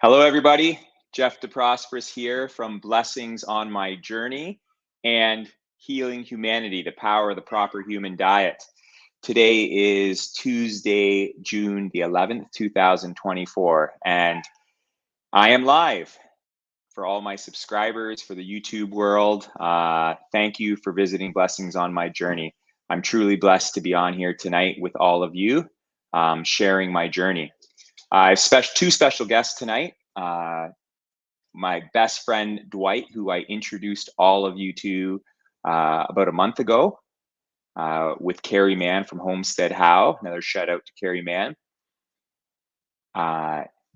Hello, everybody. Jeff De Prosperis here from Blessings on My Journey and Healing Humanity, the power of the proper human diet. Today is Tuesday, June the 11th, 2024, and I am live for all my subscribers, for the YouTube world. Thank you for visiting Blessings on My Journey. I'm truly blessed to be on here tonight with all of you, sharing my journey. I have two special guests tonight. My best friend Dwight, who I introduced all of you to about a month ago, with Carrie Mann from Homestead How. Another shout out to Carrie Mann.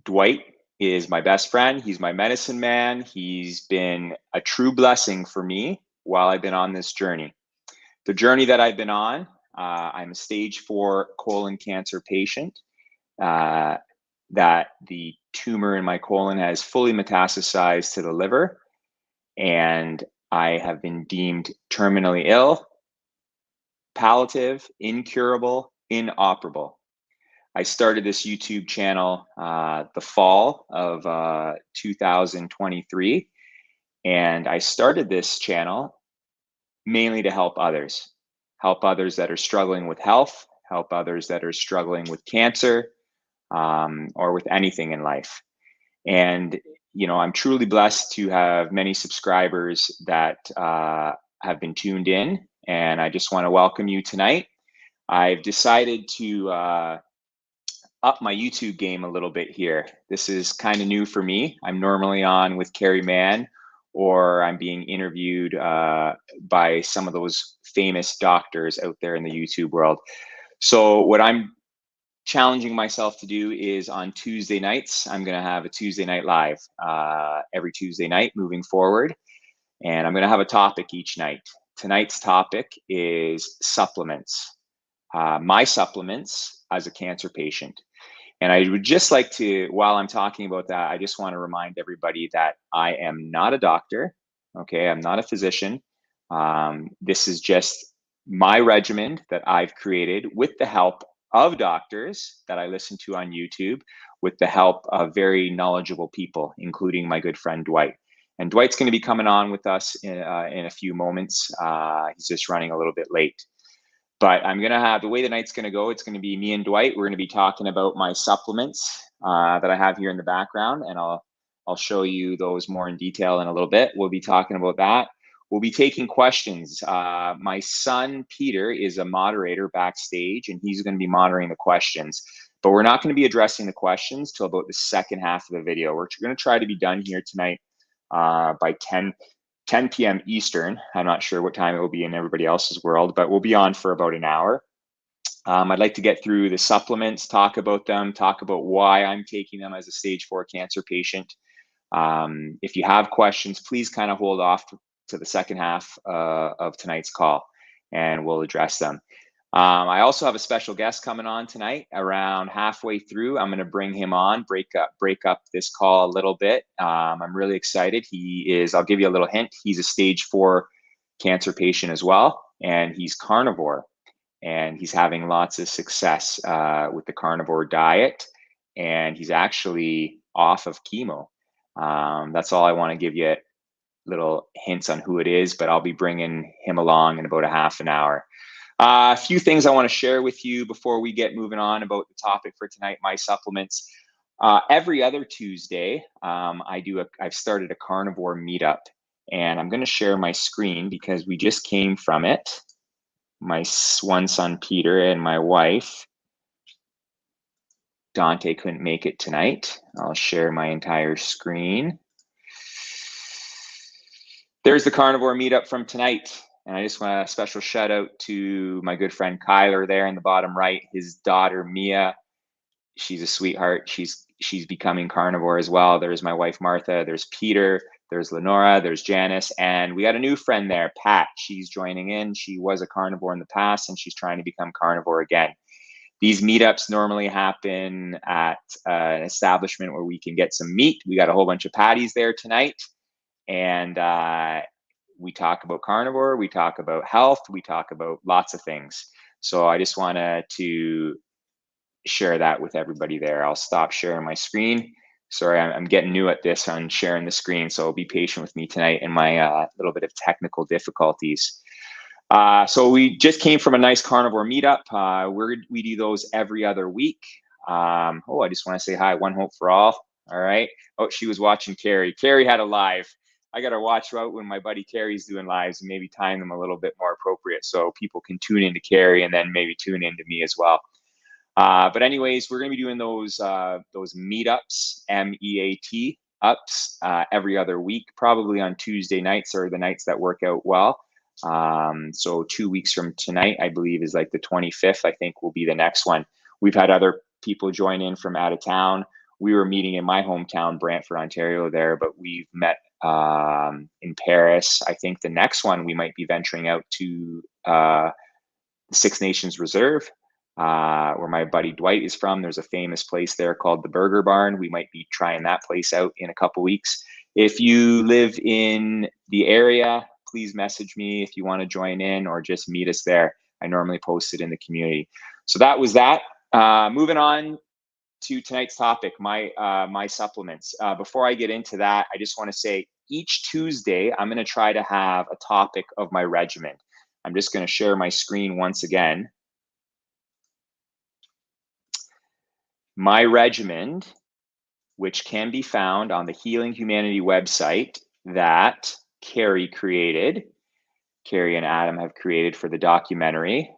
Dwight is my best friend. He's my medicine man. He's been a true blessing for me while I've been on this journey. The journey that I've been on, I'm a stage 4 colon cancer patient. That the tumor in my colon has fully metastasized to the liver, and I have been deemed terminally ill, palliative, incurable, inoperable. I started this YouTube channel the fall of 2023, and I started this channel mainly to help others that are struggling with health, help others that are struggling with cancer, or with anything in life. And, I'm truly blessed to have many subscribers that have been tuned in, and I just want to welcome you tonight. I've decided to up my YouTube game a little bit here. This is kind of new for me. I'm normally on with Carrie Mann, or I'm being interviewed by some of those famous doctors out there in the YouTube world. So what I'm challenging myself to do is on Tuesday nights, I'm going to have a Tuesday night live every Tuesday night moving forward. And I'm going to have a topic each night. Tonight's topic is supplements, my supplements as a cancer patient. And I would just like to, while I'm talking about that, I just want to remind everybody that I am not a doctor. Okay, I'm not a physician. This is just my regimen that I've created with the help of doctors that I listen to on YouTube, with the help of very knowledgeable people, including my good friend Dwight. And Dwight's going to be coming on with us in a few moments. He's just running a little bit late. But I'm going to have, the way the night's going to go, it's going to be me and Dwight. We're going to be talking about my supplements that I have here in the background, and I'll show you those more in detail in a little bit. We'll be talking about that. We'll be taking questions. My son, Peter, is a moderator backstage, and he's going to be monitoring the questions. But we're not going to be addressing the questions till about the second half of the video. We're going to try to be done here tonight by 10 p.m. Eastern. I'm not sure what time it will be in everybody else's world, but we'll be on for about an hour. I'd like to get through the supplements, talk about them, talk about why I'm taking them as a stage 4 cancer patient. If you have questions, please kind of hold off to the second half of tonight's call, and we'll address them. I also have a special guest coming on tonight. Around halfway through, I'm going to bring him on, break up this call a little bit. I'm really excited. I'll give you a little hint. He's a stage 4 cancer patient as well, and he's carnivore, and he's having lots of success with the carnivore diet, and he's actually off of chemo. That's all I want to give you, little hints on who it is, but I'll be bringing him along in about a half an hour. A few things I want to share with you before we get moving on about the topic for tonight, my supplements. Every other Tuesday, I've started a carnivore meetup, and I'm going to share my screen because we just came from it. My one son, Peter, and my wife, Dante, couldn't make it tonight. I'll share my entire screen. There's the carnivore meetup from tonight. And I just want a special shout out to my good friend Kyler there in the bottom right, his daughter Mia. She's a sweetheart. She's becoming carnivore as well. There's my wife Martha, there's Peter, there's Lenora, there's Janice, and we got a new friend there, Pat. She's joining in. She was a carnivore in the past, and she's trying to become carnivore again. These meetups normally happen at an establishment where we can get some meat. We got a whole bunch of patties there tonight, and we talk about carnivore, we talk about health, we talk about lots of things. So I just wanted to share that with everybody there. I'll stop sharing my screen Sorry, I'm getting new at this on sharing the screen, so be patient with me tonight in my little bit of technical difficulties. So we just came from a nice carnivore meetup. We do those every other week. Oh, I just want to say hi. One Hope for All. All right. Oh, she was watching Carrie. Carrie had a live. I got to watch out when my buddy Carrie's doing lives and maybe time them a little bit more appropriate so people can tune into Carrie and then maybe tune into me as well. But anyways, we're going to be doing those meetups, MEAT ups, every other week, probably on Tuesday nights or the nights that work out well. So 2 weeks from tonight, I believe, is like the 25th, I think will be the next one. We've had other people join in from out of town. We were meeting in my hometown, Brantford, Ontario there, but we've met in Paris. I think the next one we might be venturing out to the Six Nations Reserve, where my buddy Dwight is from. There's a famous place there called the Burger Barn. We might be trying that place out in a couple weeks. If you live in the area, please message me if you want to join in or just meet us there. I normally post it in the community. So that was that. Moving on to tonight's topic, my supplements. Before I get into that, I just want to say each Tuesday, I'm going to try to have a topic of my regimen. I'm just going to share my screen once again. My regimen, which can be found on the Healing Humanity website that Carrie created. Carrie and Adam have created for the documentary,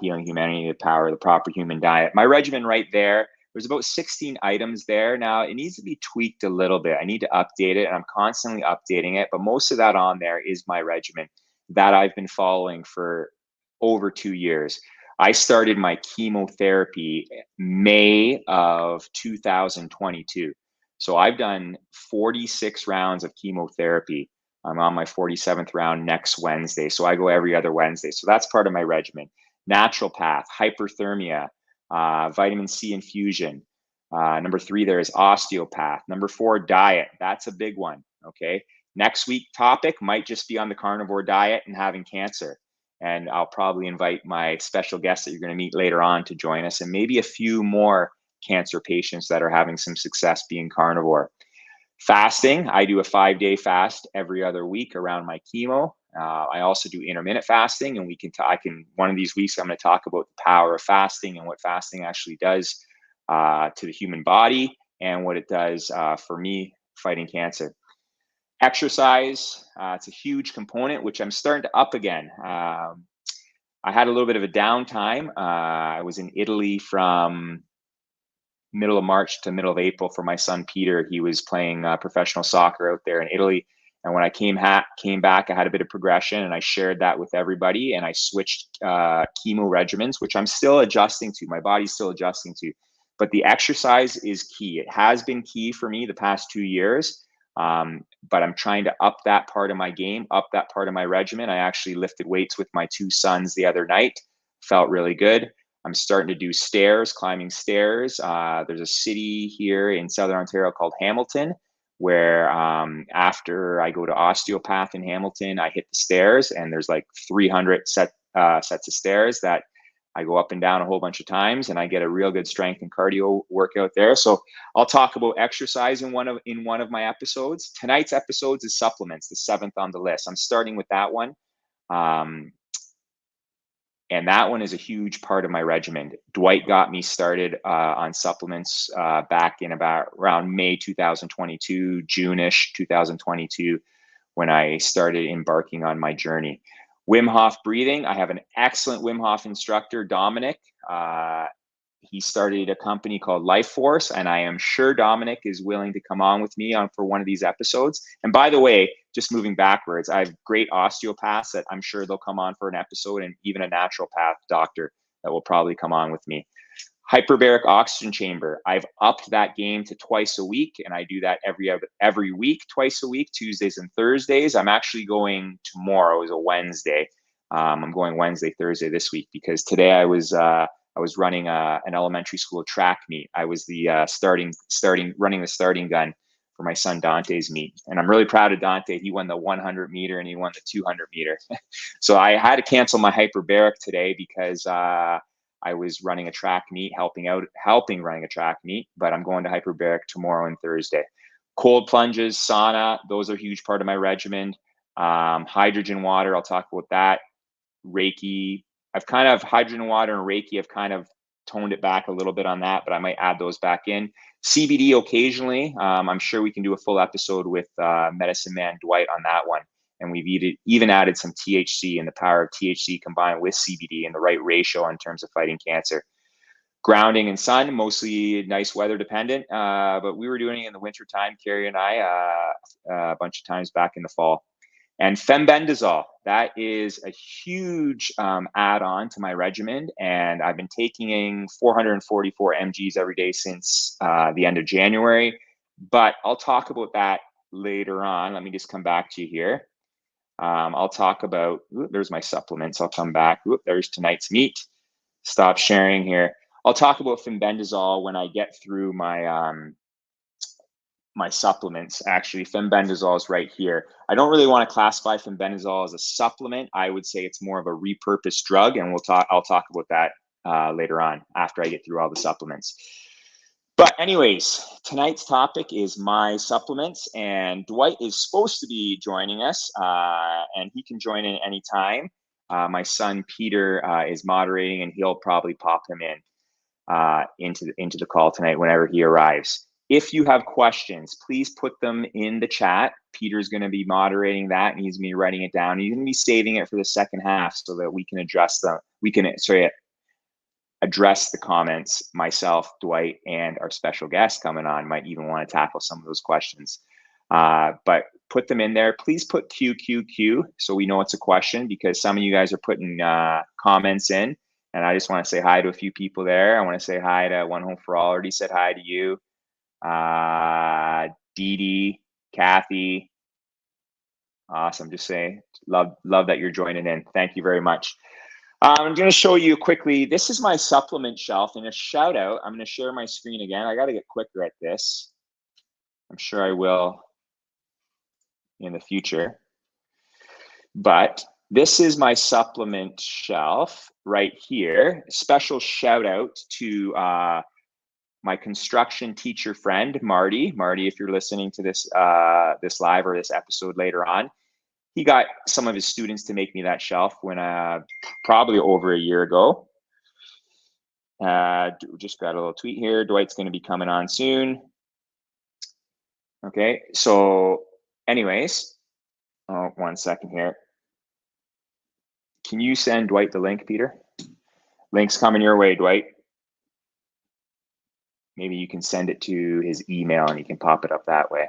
Healing Humanity, the Power of the Proper Human Diet. My regimen right there, there's about 16 items there. Now, it needs to be tweaked a little bit. I need to update it, and I'm constantly updating it. But most of that on there is my regimen that I've been following for over 2 years. I started my chemotherapy May of 2022. So I've done 46 rounds of chemotherapy. I'm on my 47th round next Wednesday. So I go every other Wednesday. So that's part of my regimen. Naturopath, hyperthermia, vitamin C infusion. Number 3 there is osteopath. Number 4, diet. That's a big one. Okay. Next week topic might just be on the carnivore diet and having cancer. And I'll probably invite my special guests that you're going to meet later on to join us, and maybe a few more cancer patients that are having some success being carnivore. Fasting, I do a 5-day fast every other week around my chemo. I also do intermittent fasting, and one of these weeks I'm going to talk about the power of fasting and what fasting actually does to the human body and what it does for me fighting cancer. Exercise, it's a huge component, which I'm starting to up again. I had a little bit of a downtime. I was in Italy from middle of March to middle of April for my son, Peter. He was playing professional soccer out there in Italy. And when I came back, I had a bit of progression, and I shared that with everybody. And I switched chemo regimens, which I'm still adjusting to. My body's still adjusting to. But the exercise is key. It has been key for me the past 2 years. But I'm trying to up that part of my game, up that part of my regimen. I actually lifted weights with my 2 sons the other night. Felt really good. I'm starting to do stairs, climbing stairs. There's a city here in Southern Ontario called Hamilton, where after I go to osteopath in Hamilton, I hit the stairs, and there's like 300 sets of stairs that I go up and down a whole bunch of times, and I get a real good strength and cardio workout there. So I'll talk about exercise in one of my episodes. Tonight's episodes is supplements, the 7th on the list. I'm starting with that one. And that one is a huge part of my regimen. Dwight got me started on supplements back in about around May 2022, June-ish 2022, when I started embarking on my journey. Wim Hof breathing. I have an excellent Wim Hof instructor, Dominic. He started a company called Life Force, and I am sure Dominic is willing to come on with me for one of these episodes. And by the way, just moving backwards, I have great osteopaths that I'm sure they'll come on for an episode, and even a naturopath doctor that will probably come on with me. Hyperbaric oxygen chamber. I've upped that game to twice a week, and I do that every week, twice a week, Tuesdays and Thursdays. I'm actually going tomorrow is a Wednesday. I'm going Wednesday, Thursday this week, because today I was running an elementary school track meet. I was the running the starting gun for my son Dante's meet. And I'm really proud of Dante. He won the 100 meter and he won the 200 meter. So I had to cancel my hyperbaric today because I was running a track meet, helping running a track meet, but I'm going to hyperbaric tomorrow and Thursday. Cold plunges, sauna, those are a huge part of my regimen. Hydrogen water, I'll talk about that. Reiki, hydrogen water and Reiki, I've kind of toned it back a little bit on that, but I might add those back in. CBD occasionally. I'm sure we can do a full episode with Medicine Man Dwight on that one. And we've even added some THC, and the power of THC combined with CBD in the right ratio in terms of fighting cancer. Grounding and sun, mostly nice weather dependent, but we were doing it in the winter time, Carrie and I, a bunch of times back in the fall. And fembendazole, that is a huge add-on to my regimen, and I've been taking 444 mgs every day since the end of January, but I'll talk about that later on. Let me just come back to you here. I'll talk about, there's my supplements. I'll come back. There's tonight's meat. Stop sharing here. I'll talk about fembendazole when I get through my my supplements. Actually, fembendazole is right here. I don't really want to classify fembendazole as a supplement. I would say it's more of a repurposed drug, and I'll talk about that later on after I get through all the supplements. But anyways, tonight's topic is my supplements, and Dwight is supposed to be joining us, and he can join in anytime. My son Peter is moderating, and he'll probably pop him in into the call tonight whenever he arrives. If you have questions, please put them in the chat. Peter's going to be moderating that, and he's going to be writing it down. He's going to be saving it for the second half so that we can address the comments. Myself, Dwight, and our special guest coming on might even want to tackle some of those questions. But put them in there. Please put QQQ so we know it's a question, because some of you guys are putting comments in, and I just want to say hi to a few people there. I want to say hi to One Home for All. Already said hi to you. Dee Dee, Kathy. Awesome. Just say love that you're joining in. Thank you very much. I'm going to show you quickly. This is my supplement shelf, and a shout out. I'm going to share my screen again. I got to get quicker at this. I'm sure I will in the future. But this is my supplement shelf right here. Special shout out to my construction teacher friend, Marty. Marty, if you're listening to this this live or this episode later on, he got some of his students to make me that shelf when probably over a year ago. Just got a little tweet here. Dwight's going to be coming on soon. Okay, so anyways, 1 second here. Can you send Dwight the link, Peter? Link's coming your way, Dwight. Maybe you can send it to his email and he can pop it up that way.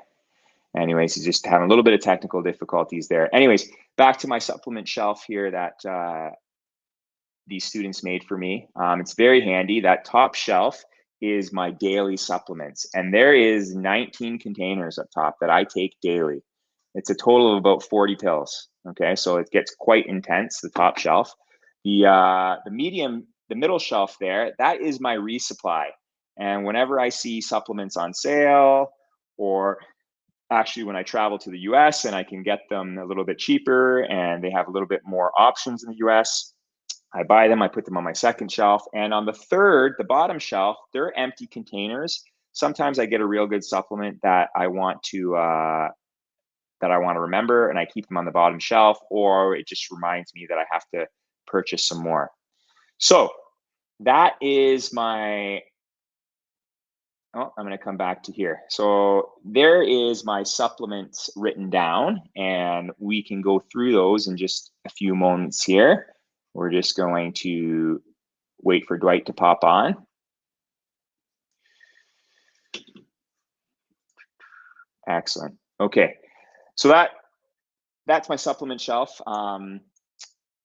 Anyways, he's just having a little bit of technical difficulties there. Anyways, back to my supplement shelf here that these students made for me. It's very handy. That top shelf is my daily supplements, and there is 19 containers up top that I take daily. It's a total of about 40 pills. Okay, so it gets quite intense, the top shelf. The middle shelf there, that is my resupply. And whenever I see supplements on sale, or actually when I travel to the US and I can get them a little bit cheaper and they have a little bit more options in the US, I buy them, I put them on my second shelf. And on the third, the bottom shelf, they're empty containers. Sometimes I get a real good supplement that I want to remember, and I keep them on the bottom shelf, or it just reminds me that I have to purchase some more. So that is my, I'm going to come back to here. So there is my supplements written down, and we can go through those in just a few moments here. We're just going to wait for Dwight to pop on. Excellent. Okay, so that's my supplement shelf.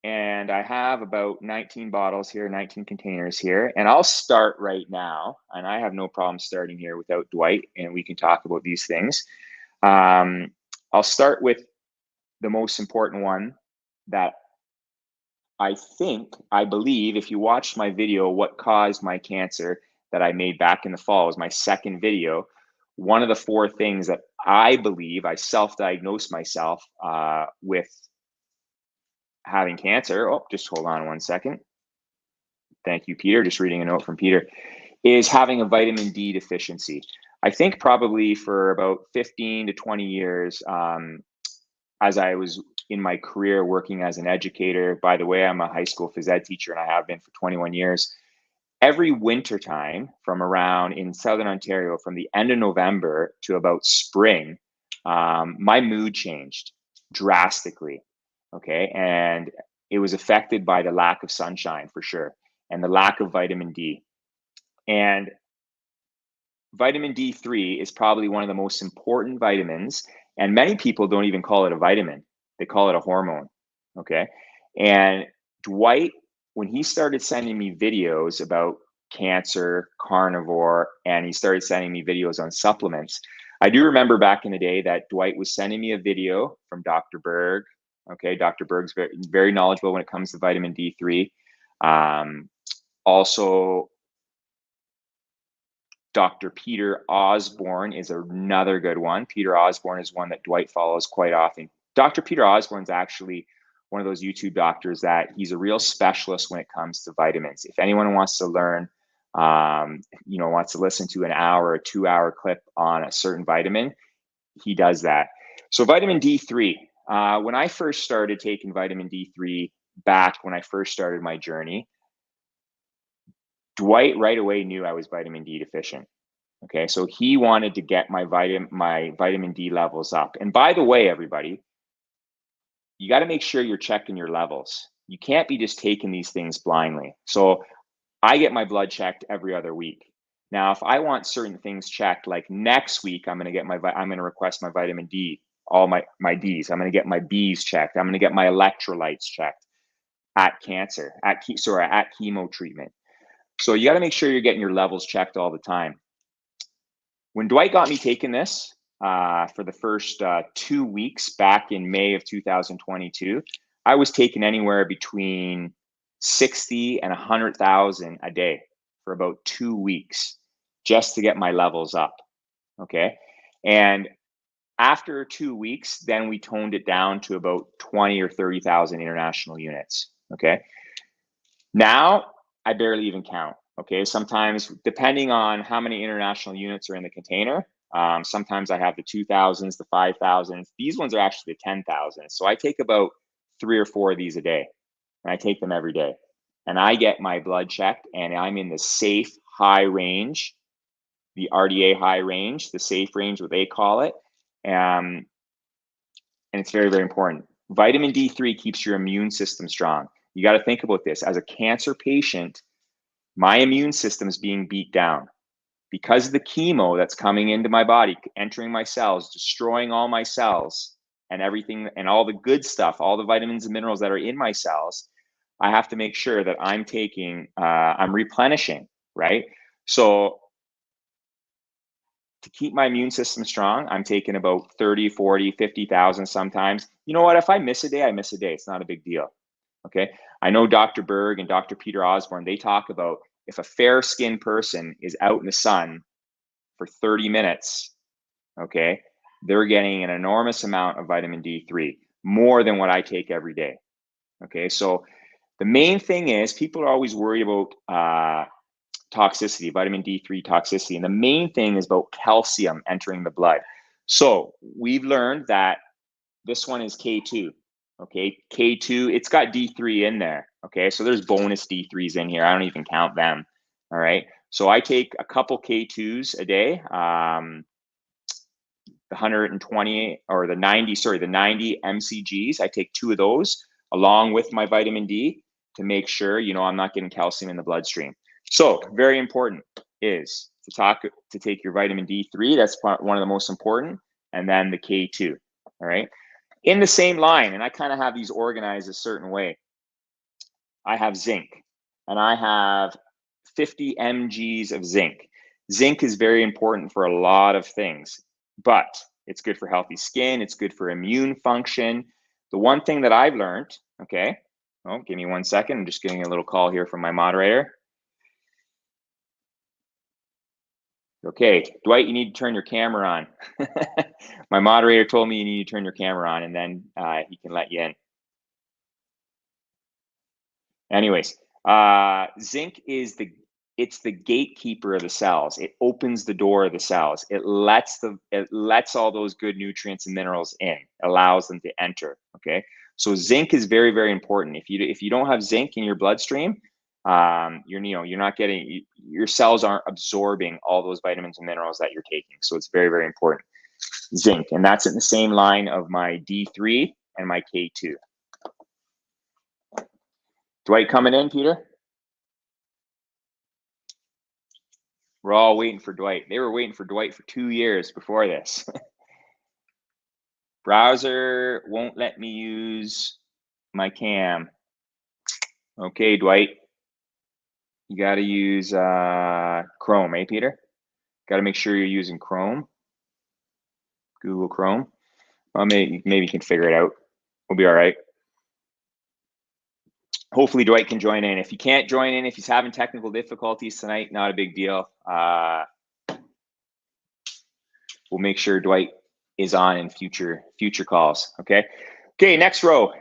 And I have about 19 bottles here, 19 containers here. And I'll start right now. And I have no problem starting here without Dwight, and we can talk about these things. I'll start with the most important one that I believe, if you watched my video, What Caused My Cancer, that I made back in the fall, was my second video. One of the 4 things that I believe I self-diagnosed myself with having cancer. Oh, just hold on 1 second. Thank you, Peter. Just reading a note from Peter. Is having a vitamin D deficiency. I think probably for about 15 to 20 years, as I was in my career working as an educator. By the way, I'm a high school phys ed teacher and I have been for 21 years. Every winter time from around in Southern Ontario, from the end of November to about spring, my mood changed drastically. Okay. And it was affected by the lack of sunshine for sure, and the lack of vitamin D. And vitamin D3 is probably one of the most important vitamins. And many people don't even call it a vitamin, they call it a hormone. Okay. And Dwight, when he started sending me videos about cancer, carnivore, and he started sending me videos on supplements, I do remember back in the day that Dwight was sending me a video from Dr. Berg. Okay. Dr. Berg's very, very knowledgeable when it comes to vitamin D3. Also, Dr. Peter Osborne is another good one. Peter Osborne is one that Dwight follows quite often. Dr. Peter Osborne's actually one of those YouTube doctors that he's a real specialist when it comes to vitamins. If anyone wants to learn, wants to listen to an hour or 2 hour clip on a certain vitamin, he does that. So vitamin D3, when I first started taking vitamin D3 back when I first started my journey, Dwight right away knew I was vitamin D deficient. Okay, so he wanted to get my vitamin D levels up. And by the way, everybody, you got to make sure you're checking your levels. You can't be just taking these things blindly. So I get my blood checked every other week. Now, if I want certain things checked, like next week, I'm going to request my vitamin D, all my Ds. I'm going to get my Bs checked. I'm going to get my electrolytes checked at chemo treatment. So you got to make sure you're getting your levels checked all the time. When Dwight got me taking this for the first 2 weeks back in May of 2022, I was taking anywhere between 60 and 100,000 a day for about 2 weeks just to get my levels up. Okay. And after 2 weeks, then we toned it down to about 20 or 30,000 international units. Okay. Now I barely even count. Okay, sometimes depending on how many international units are in the container, sometimes I have the 2,000s, the 5,000s. These ones are actually the 10,000s. So I take about 3 or 4 of these a day, and I take them every day. And I get my blood checked, and I'm in the safe high range, the RDA high range, the safe range, what they call it. And it's very, very important. Vitamin D3 keeps your immune system strong. You got to think about this. As a cancer patient, my immune system is being beat down because of the chemo that's coming into my body, entering my cells, destroying all my cells and everything, and all the good stuff, all the vitamins and minerals that are in my cells. I have to make sure that I'm replenishing, right? So to keep my immune system strong, I'm taking about 30, 40, 50,000 sometimes. You know what? If I miss a day, I miss a day. It's not a big deal. Okay. I know Dr. Berg and Dr. Peter Osborne, they talk about if a fair-skinned person is out in the sun for 30 minutes, okay, they're getting an enormous amount of vitamin D3, more than what I take every day. Okay. So the main thing is people are always worried about toxicity, vitamin D3 toxicity. And the main thing is about calcium entering the blood. So we've learned that this one is K2. Okay, K2, it's got D3 in there. Okay, so there's bonus D3s in here. I don't even count them. All right, so I take a couple K2s a day. The 120 or the 90 mcgs. I take 2 of those along with my vitamin D to make sure, I'm not getting calcium in the bloodstream. So very important is to take your vitamin D3. That's one of the most important, and then the K2. All right. In the same line, and I kind of have these organized a certain way. I have zinc, and I have 50 mgs of zinc. Zinc is very important for a lot of things, but it's good for healthy skin. It's good for immune function. The one thing that I've learned, okay, give me 1 second. I'm just getting a little call here from my moderator. Okay, Dwight, you need to turn your camera on. My moderator told me you need to turn your camera on, and then he can let you in. Anyways, Zinc is it's the gatekeeper of the cells. It opens the door of the cells. It lets all those good nutrients and minerals in, allows them to enter. Okay, so zinc is very, very important. If you don't have zinc in your bloodstream, you're not getting, your cells aren't absorbing all those vitamins and minerals that you're taking. So it's very, very important. Zinc, and that's in the same line of my D3 and my K2. Dwight coming in, Peter? We're all waiting for Dwight. They were waiting for Dwight for 2 years before this. Browser won't let me use my cam. Okay, Dwight. You got to use Chrome, eh, Peter? Got to make sure you're using Chrome, Google Chrome. Well, maybe you can figure it out. We'll be all right. Hopefully Dwight can join in. If he can't join in, if he's having technical difficulties tonight, not a big deal. We'll make sure Dwight is on in future calls. Okay. Okay. Next row,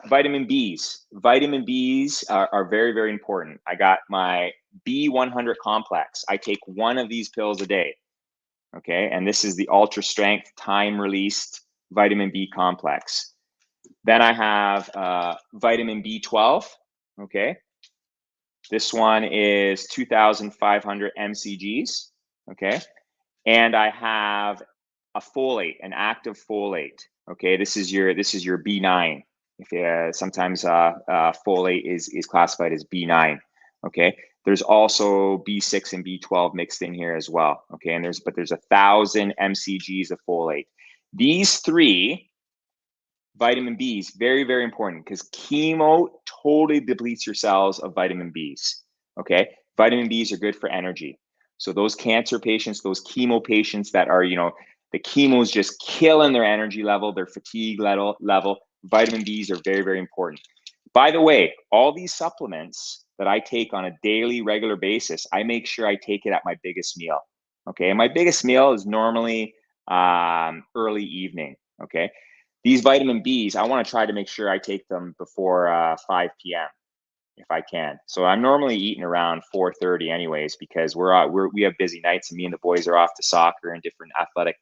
vitamin Bs. Vitamin Bs are very, very important. I got my B100 complex. I take one of these pills a day. Okay. And this is the ultra strength time released vitamin B complex. Then I have vitamin B12. Okay. This one is 2,500 mcgs. Okay. And I have a folate, an active folate. Okay, this is your B9. If sometimes folate is classified as B9. Okay, there's also B6 and B12 mixed in here as well. Okay, and there's 1,000 mcgs of folate. These three vitamin Bs, very, very important, because chemo totally depletes your cells of vitamin Bs. Okay, vitamin Bs are good for energy. So those cancer patients, those chemo patients that are, the chemo is just killing their energy level, their fatigue level, vitamin Bs are very, very important. By the way, all these supplements that I take on a daily, regular basis, I make sure I take it at my biggest meal. Okay, and my biggest meal is normally early evening. Okay, these vitamin Bs, I want to try to make sure I take them before 5 p.m. if I can. So I'm normally eating around 4:30 anyways, because we have busy nights and me and the boys are off to soccer and different athletic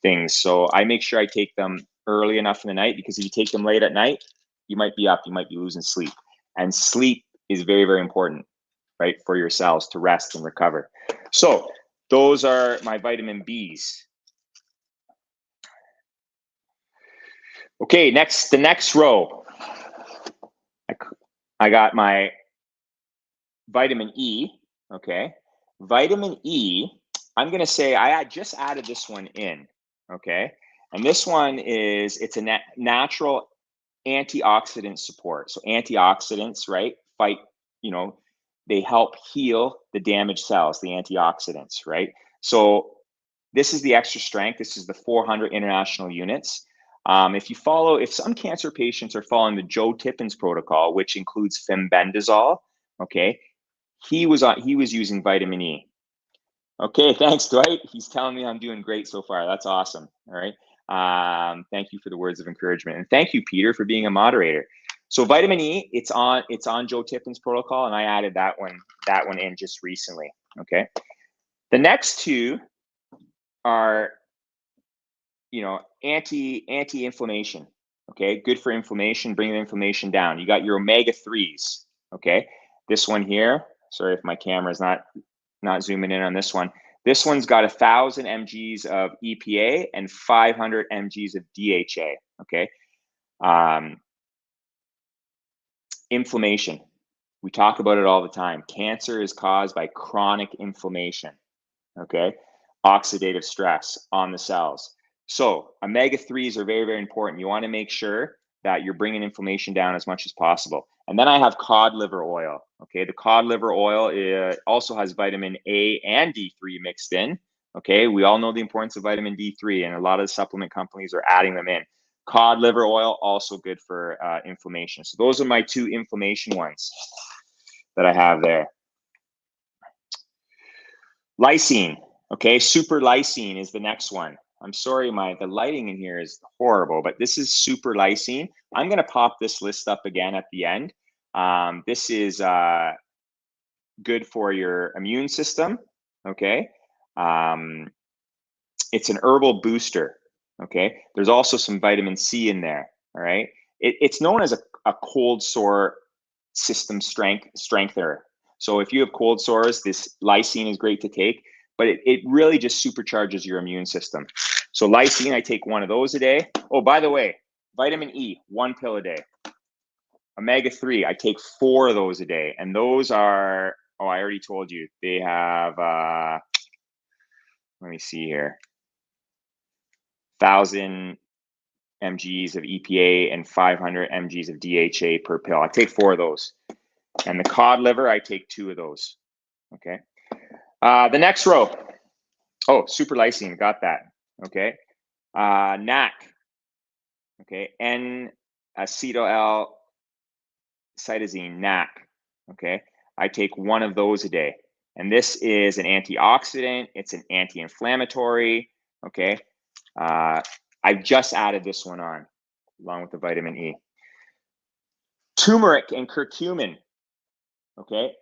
things. So I make sure I take them early enough in the night, because if you take them late at night, you might be up, you might be losing sleep. And sleep is very, very important, right, for your cells to rest and recover. So those are my vitamin Bs. Okay, the next row. I got my vitamin E, okay? Vitamin E, I'm gonna say I just added this one in, okay? And this one it's a natural antioxidant support. So antioxidants, right, fight, they help heal the damaged cells, the antioxidants, right? So this is the extra strength. This is the 400 international units. If some cancer patients are following the Joe Tippins protocol, which includes fembendazole, okay, he was using vitamin E. Okay, thanks, Dwight. He's telling me I'm doing great so far. That's awesome. All right. Thank you for the words of encouragement, and thank you, Peter, for being a moderator. So vitamin E, it's on Joe Tippins protocol, and I added that one in just recently. Okay. The next two are anti-inflammation. Okay, good for inflammation, bring the inflammation down. You got your omega-3s. Okay, this one here, sorry if my camera is not zooming in on this one. This one's got 1,000 mgs of EPA and 500 mgs of DHA. Okay, inflammation, we talk about it all the time. Cancer is caused by chronic inflammation. Okay, oxidative stress on the cells. So omega-3s are very, very important. You want to make sure that you're bringing inflammation down as much as possible. And then I have cod liver oil. Okay, the cod liver oil also has vitamin A and D3 mixed in. Okay, we all know the importance of vitamin D3, and a lot of the supplement companies are adding them in. Cod liver oil, also good for inflammation. So those are my two inflammation ones that I have there. Lysine. Okay, super lysine is the next one. I'm sorry, the lighting in here is horrible, but this is super lysine. I'm going to pop this list up again at the end. This is good for your immune system, okay? It's an herbal booster, okay? There's also some vitamin C in there, all right? It's known as a cold sore system strengthener. So if you have cold sores, this lysine is great to take, but it really just supercharges your immune system. So lysine, I take one of those a day. Oh, by the way, vitamin E, 1 pill a day. Omega-3, I take 4 of those a day. And those are, oh, I already told you, they have, let me see here, 1,000 mgs of EPA and 500 mgs of DHA per pill. I take 4 of those. And the cod liver, I take 2 of those. Okay. The next row. Oh, super lysine, got that. Okay. NAC. Okay. N-acetyl-L-cytosine, NAC. Okay. I take 1 of those a day. And this is an antioxidant. It's an anti-inflammatory. Okay. I've just added this one on along with the vitamin E. Turmeric and curcumin. Okay.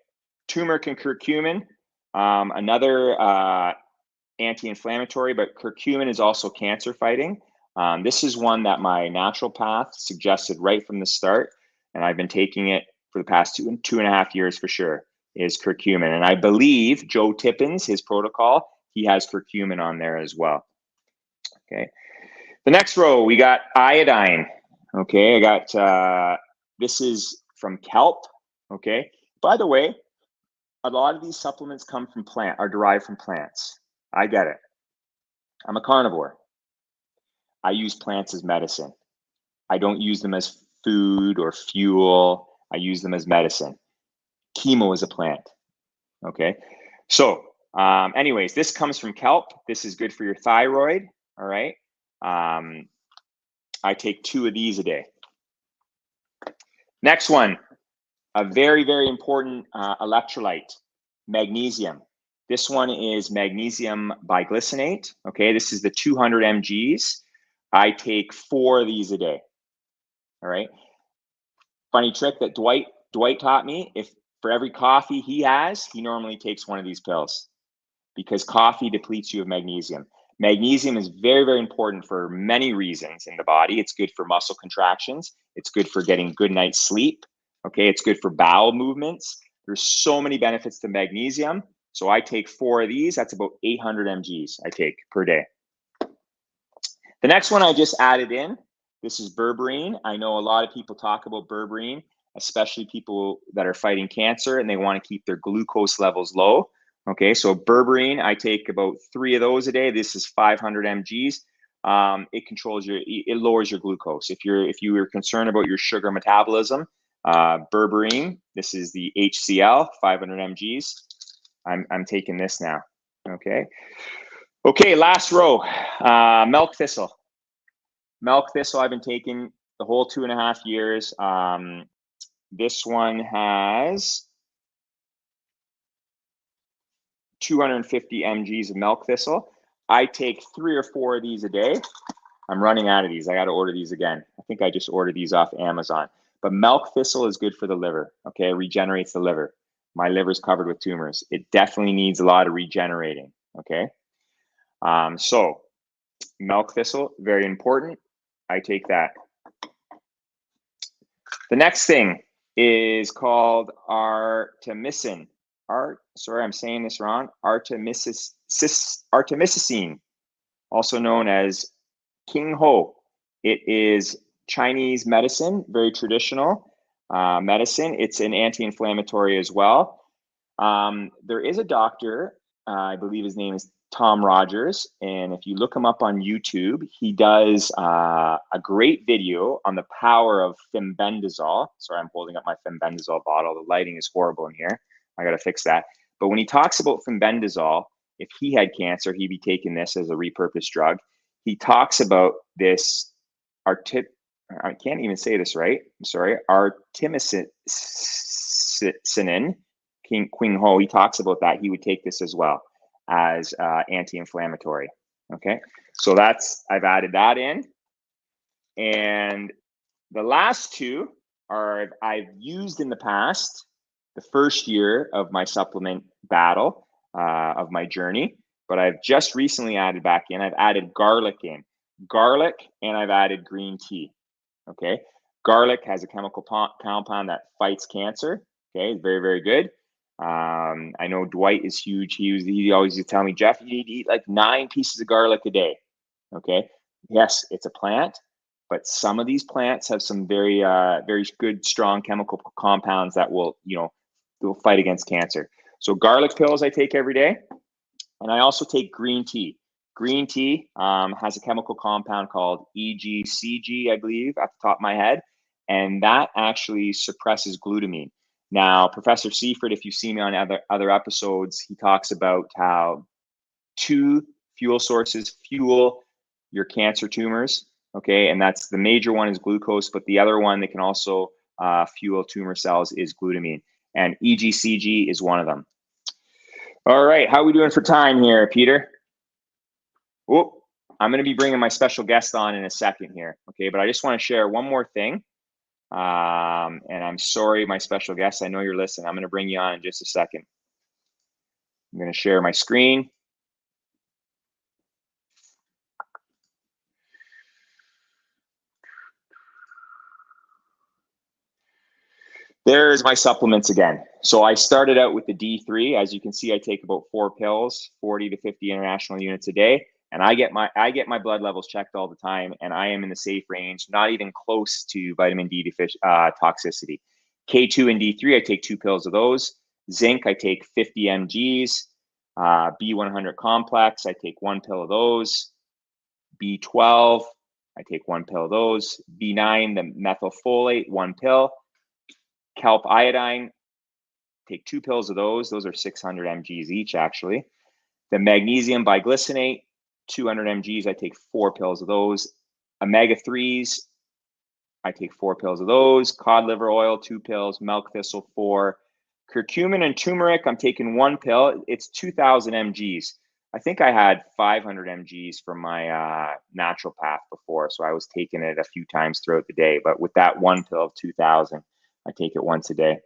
Turmeric and curcumin, another anti-inflammatory, but curcumin is also cancer fighting. This is one that my naturopath suggested right from the start, and I've been taking it for the past 2.5 years for sure, is curcumin. And I believe Joe Tippins, his protocol, he has curcumin on there as well. Okay. The next row, we got iodine. Okay, I got, this is from kelp. Okay. By the way, a lot of these supplements are derived from plants. I get it. I'm a carnivore. I use plants as medicine. I don't use them as food or fuel. I use them as medicine. Chemo is a plant. Okay. So, anyways, this comes from kelp. This is good for your thyroid. All right. I take 2 of these a day. Next one, a very, very important electrolyte, magnesium. This one is magnesium biglycinate. Okay, this is the 200 mgs. I take 4 of these a day. All right. Funny trick that Dwight taught me, if for every coffee he has, he normally takes 1 of these pills because coffee depletes you of magnesium. Magnesium is very, very important for many reasons in the body. It's good for muscle contractions. It's good for getting good night's sleep. Okay, it's good for bowel movements. There's so many benefits to magnesium. So I take 4 of these. That's about 800 mgs I take per day. The next one I just added in, this is berberine. I know a lot of people talk about berberine, especially people that are fighting cancer and they want to keep their glucose levels low. Okay, so berberine, I take about 3 of those a day. This is 500 mgs. It lowers your glucose. If you are concerned about your sugar metabolism, berberine, this is the HCl, 500 mgs. I'm taking this now. Okay, last row, milk thistle. Milk thistle I've been taking the whole 2.5 years. This one has 250 mgs of milk thistle. I take 3 or 4 of these a day. I'm running out of these. I got to order these again. I think I just ordered these off Amazon. But milk thistle is good for the liver. Okay, it regenerates the liver. My liver's covered with tumors. It definitely needs a lot of regenerating. Okay, so milk thistle, very important. I take that. The next thing is called artemisinin. Sorry, I'm saying this wrong. Artemisinin, also known as King Ho. It is Chinese medicine, very traditional medicine. It's an anti-inflammatory as well. There is a doctor, I believe his name is Tom Rogers, and if you look him up on YouTube, he does a great video on the power of fenbendazole. Sorry, I'm holding up my fenbendazole bottle. The lighting is horrible in here. I got to fix that. But when he talks about fenbendazole, if he had cancer, he'd be taking this as a repurposed drug. He talks about this I can't even say this right. I'm sorry. Artemisinin, Queen Ho. He talks about that. He would take this as well as anti-inflammatory. Okay, so I've added that in, and the last 2 I've used in the past, the first year of my supplement battle, of my journey, but I've just recently added back in. I've added garlic in. Garlic, and I've added green tea. Okay. Garlic has a chemical compound that fights cancer. Okay. Very, very good. I know Dwight is huge. He always used to tell me, Jeff, you need to eat like 9 pieces of garlic a day. Okay. Yes, it's a plant, but some of these plants have some very, very good, strong chemical compounds that will fight against cancer. So garlic pills I take every day, and I also take green tea. Green tea has a chemical compound called EGCG, I believe, at the top of my head, and that actually suppresses glutamine. Now, Professor Seifert, if you see me on other episodes, he talks about how 2 fuel sources fuel your cancer tumors, okay? And that's the major one is glucose, but the other one that can also fuel tumor cells is glutamine, and EGCG is one of them. All right, how are we doing for time here, Peter? Oh, I'm going to be bringing my special guest on in a second here, okay? But I just want to share one more thing. And I'm sorry, my special guest, I know you're listening. I'm going to bring you on in just a second. I'm going to share my screen. There's my supplements again. So I started out with the D3. As you can see, I take about 4 pills, 40 to 50 international units a day. And I get my blood levels checked all the time, and I am in the safe range, not even close to vitamin D toxicity. K2 and D3, I take 2 pills of those. Zinc, I take 50 mgs. B100 complex, I take 1 pill of those. B12, I take 1 pill of those. B9, the methylfolate, 1 pill. Kelp iodine, take 2 pills of those. Those are 600 mgs each, actually. The magnesium biglycinate, 200 mgs, I take 4 pills of those. Omega-3s, I take 4 pills of those. Cod liver oil, 2 pills. Milk thistle, 4. Curcumin and turmeric, I'm taking 1 pill. It's 2,000 mgs. I think I had 500 mgs from my naturopath before, so I was taking it a few times throughout the day. But with that 1 pill of 2,000, I take it once a day.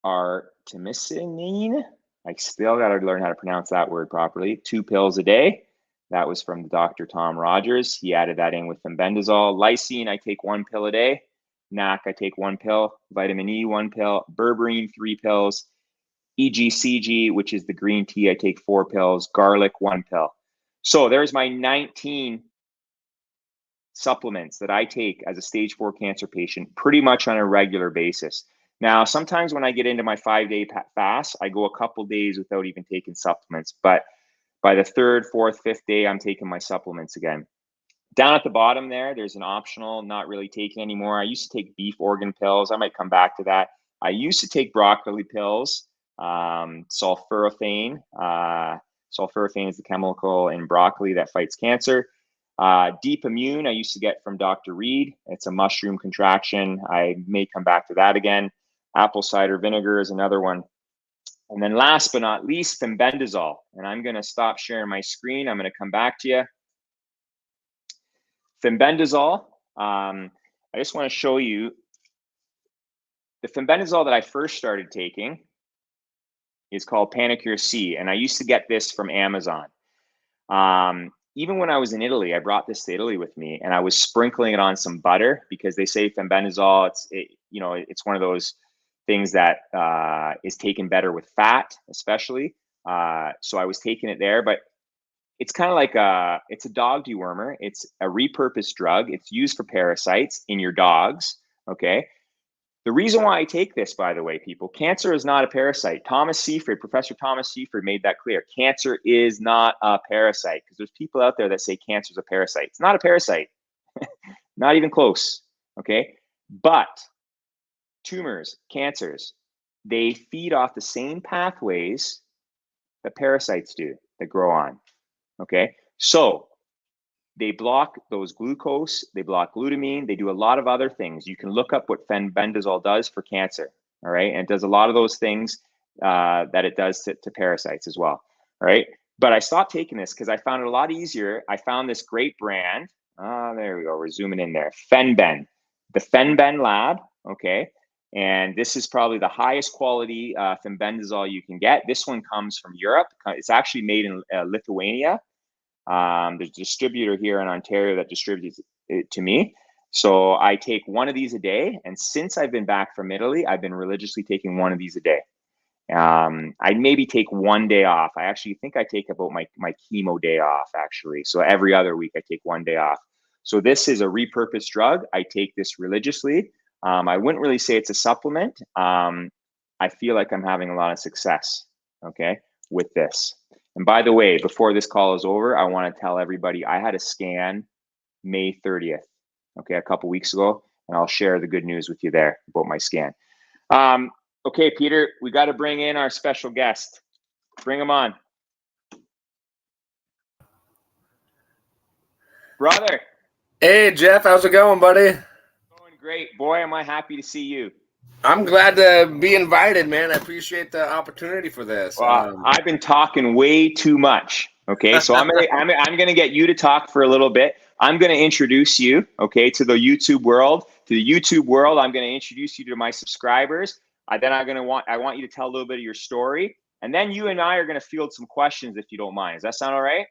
Artemisinin, I still got to learn how to pronounce that word properly. 2 pills a day. That was from Dr. Tom Rogers. He added that in with fenbendazole. Lysine, I take 1 pill a day. NAC, I take 1 pill. Vitamin E, 1 pill. Berberine, 3 pills. EGCG, which is the green tea, I take 4 pills. Garlic, 1 pill. So there's my 19 supplements that I take as a stage 4 cancer patient pretty much on a regular basis. Now, sometimes when I get into my 5-day fast, I go a couple days without even taking supplements. But by the 3rd, 4th, 5th day, I'm taking my supplements again. Down at the bottom there, there's an optional, not really taking anymore. I used to take beef organ pills. I might come back to that. I used to take broccoli pills, sulforaphane. Sulforaphane is the chemical in broccoli that fights cancer. Deep Immune, I used to get from Dr. Reed. It's a mushroom contraction. I may come back to that again. Apple cider vinegar is another one. And then last but not least, fenbendazole. And I'm going to stop sharing my screen. I'm going to come back to you. Fenbendazole, I just want to show you the fenbendazole that I first started taking is called Panacure C. And I used to get this from Amazon. Even when I was in Italy, I brought this to Italy with me, and I was sprinkling it on some butter because they say fenbendazole, it's one of those things that is taken better with fat, especially. So I was taking it there, but it's kind of like it's a dog dewormer. It's a repurposed drug. It's used for parasites in your dogs. Okay. The reason why I take this, by the way, people, cancer is not a parasite. Professor Thomas Seifert made that clear. Cancer is not a parasite, because there's people out there that say cancer is a parasite. It's not a parasite, not even close, okay? But tumors, cancers, they feed off the same pathways that parasites do that grow on, okay? So they block those glucose, they block glutamine, they do a lot of other things. You can look up what fenbendazole does for cancer, all right? And it does a lot of those things that it does to parasites as well, all right? But I stopped taking this because I found it a lot easier. I found this great brand, There we go. We're zooming in there. Fenben, the Fenben lab. Okay. And this is probably the highest quality fenbendazole you can get. This one comes from Europe. It's actually made in Lithuania. There's a distributor here in Ontario that distributes it to me. So I take one of these a day. And since I've been back from Italy, I've been religiously taking one of these a day. I maybe take one day off. I actually think I take about my chemo day off, actually. So every other week I take one day off. So this is a repurposed drug. I take this religiously. I wouldn't really say it's a supplement. I feel like I'm having a lot of success, okay, with this. And by the way, before this call is over, I want to tell everybody I had a scan May 30th, okay, a couple weeks ago, and I'll share the good news with you there about my scan. Okay, Peter, we got to bring in our special guest. Bring him on. Brother. Hey, Jeff, how's it going, buddy? Going great. Boy, am I happy to see you. I'm glad to be invited, man. I appreciate the opportunity for this. Well, I've been talking way too much. Okay, so I'm gonna get you to talk for a little bit. I'm gonna introduce you, okay, to the YouTube world. To the YouTube world, I'm gonna introduce you to my subscribers. I want you to tell a little bit of your story, and then you and I are gonna field some questions if you don't mind. Does that sound all right?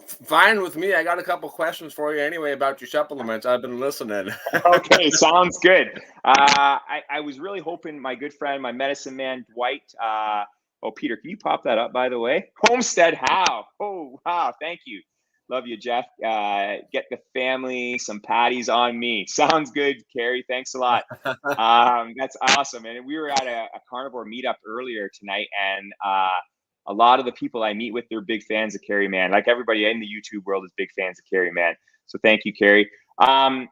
Fine with me. I got a couple questions for you anyway about your supplements. I've been listening. Okay, sounds good. I was really hoping my good friend, my medicine man, Dwight. Oh, Peter, can you pop that up, by the way? Homestead How. Oh, wow. Thank you. Love you, Jeff. Get the family some patties on me. Sounds good, Carrie. Thanks a lot. That's awesome. And we were at a carnivore meetup earlier tonight, and a lot of the people I meet with, they're big fans of Carrie, man. Like everybody in the YouTube world is big fans of Carrie, man. So thank you, Carrie. Like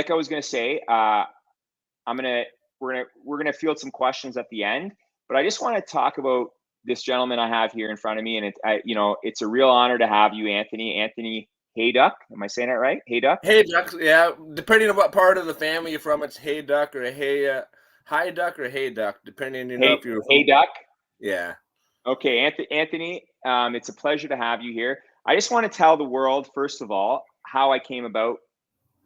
I was gonna say, we're gonna field some questions at the end, but I just want to talk about this gentleman I have here in front of me, and it's a real honor to have you, Anthony. Anthony Hayduck. Am I saying that right? Hayduck. Hayduck, yeah. Depending on what part of the family you're from, it's Hayduck or High Duck or Hayduck, depending if you're Hayduck. Yeah. Okay, Anthony. It's a pleasure to have you here. I just want to tell the world, first of all, how I came about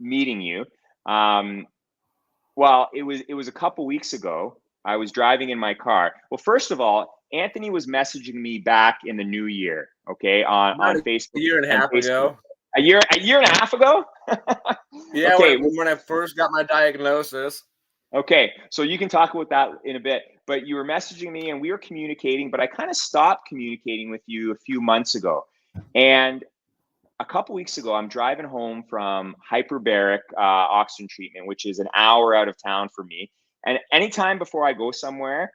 meeting you. Well, it was a couple weeks ago. I was driving in my car. Well, first of all, Anthony was messaging me back in the new year, okay, on Facebook. A year and a half ago. A year and a half ago? Yeah, okay. When I first got my diagnosis. Okay, so you can talk about that in a bit, but you were messaging me and we were communicating, but I kind of stopped communicating with you a few months ago. And a couple weeks ago, I'm driving home from hyperbaric oxygen treatment, which is an hour out of town for me. And anytime before I go somewhere,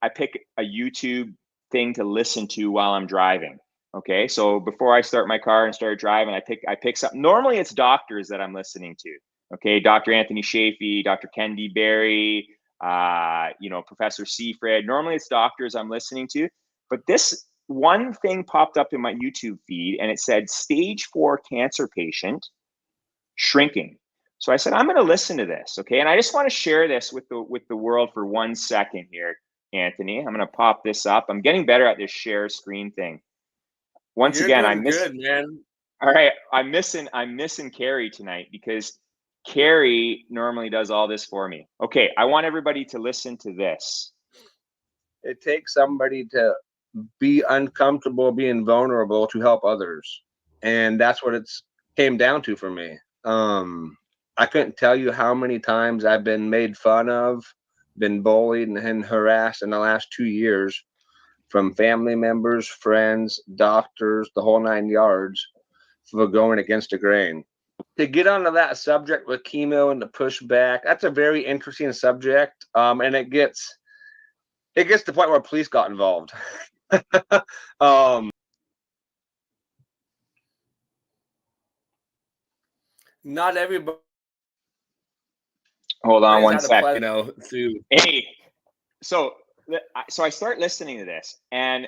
I pick a YouTube thing to listen to while I'm driving. Okay, so before I start my car and start driving, I pick something. Normally, it's doctors that I'm listening to. Okay, Dr. Anthony Shafee, Dr. Kendi Berry, Professor Seafred. Normally, it's doctors I'm listening to, but this one thing popped up in my YouTube feed, and it said stage 4 cancer patient shrinking. So I said, I'm going to listen to this, okay? And I just want to share this with the world for 1 second here, Anthony. I'm going to pop this up. I'm getting better at this share screen thing. Once again, I'm good, man. All right, I'm missing Carrie tonight because Carrie normally does all this for me. Okay, I want everybody to listen to this. It takes somebody to be uncomfortable being vulnerable to help others, and that's what it's came down to for me. I couldn't tell you how many times I've been made fun of, been bullied and harassed in the last 2 years from family members, friends, doctors, the whole 9 yards for going against the grain. To get onto that subject with chemo and the pushback, that's a very interesting subject, and it gets to the point where police got involved. Not everybody. Hold on 1 second. Hey, so I start listening to this, and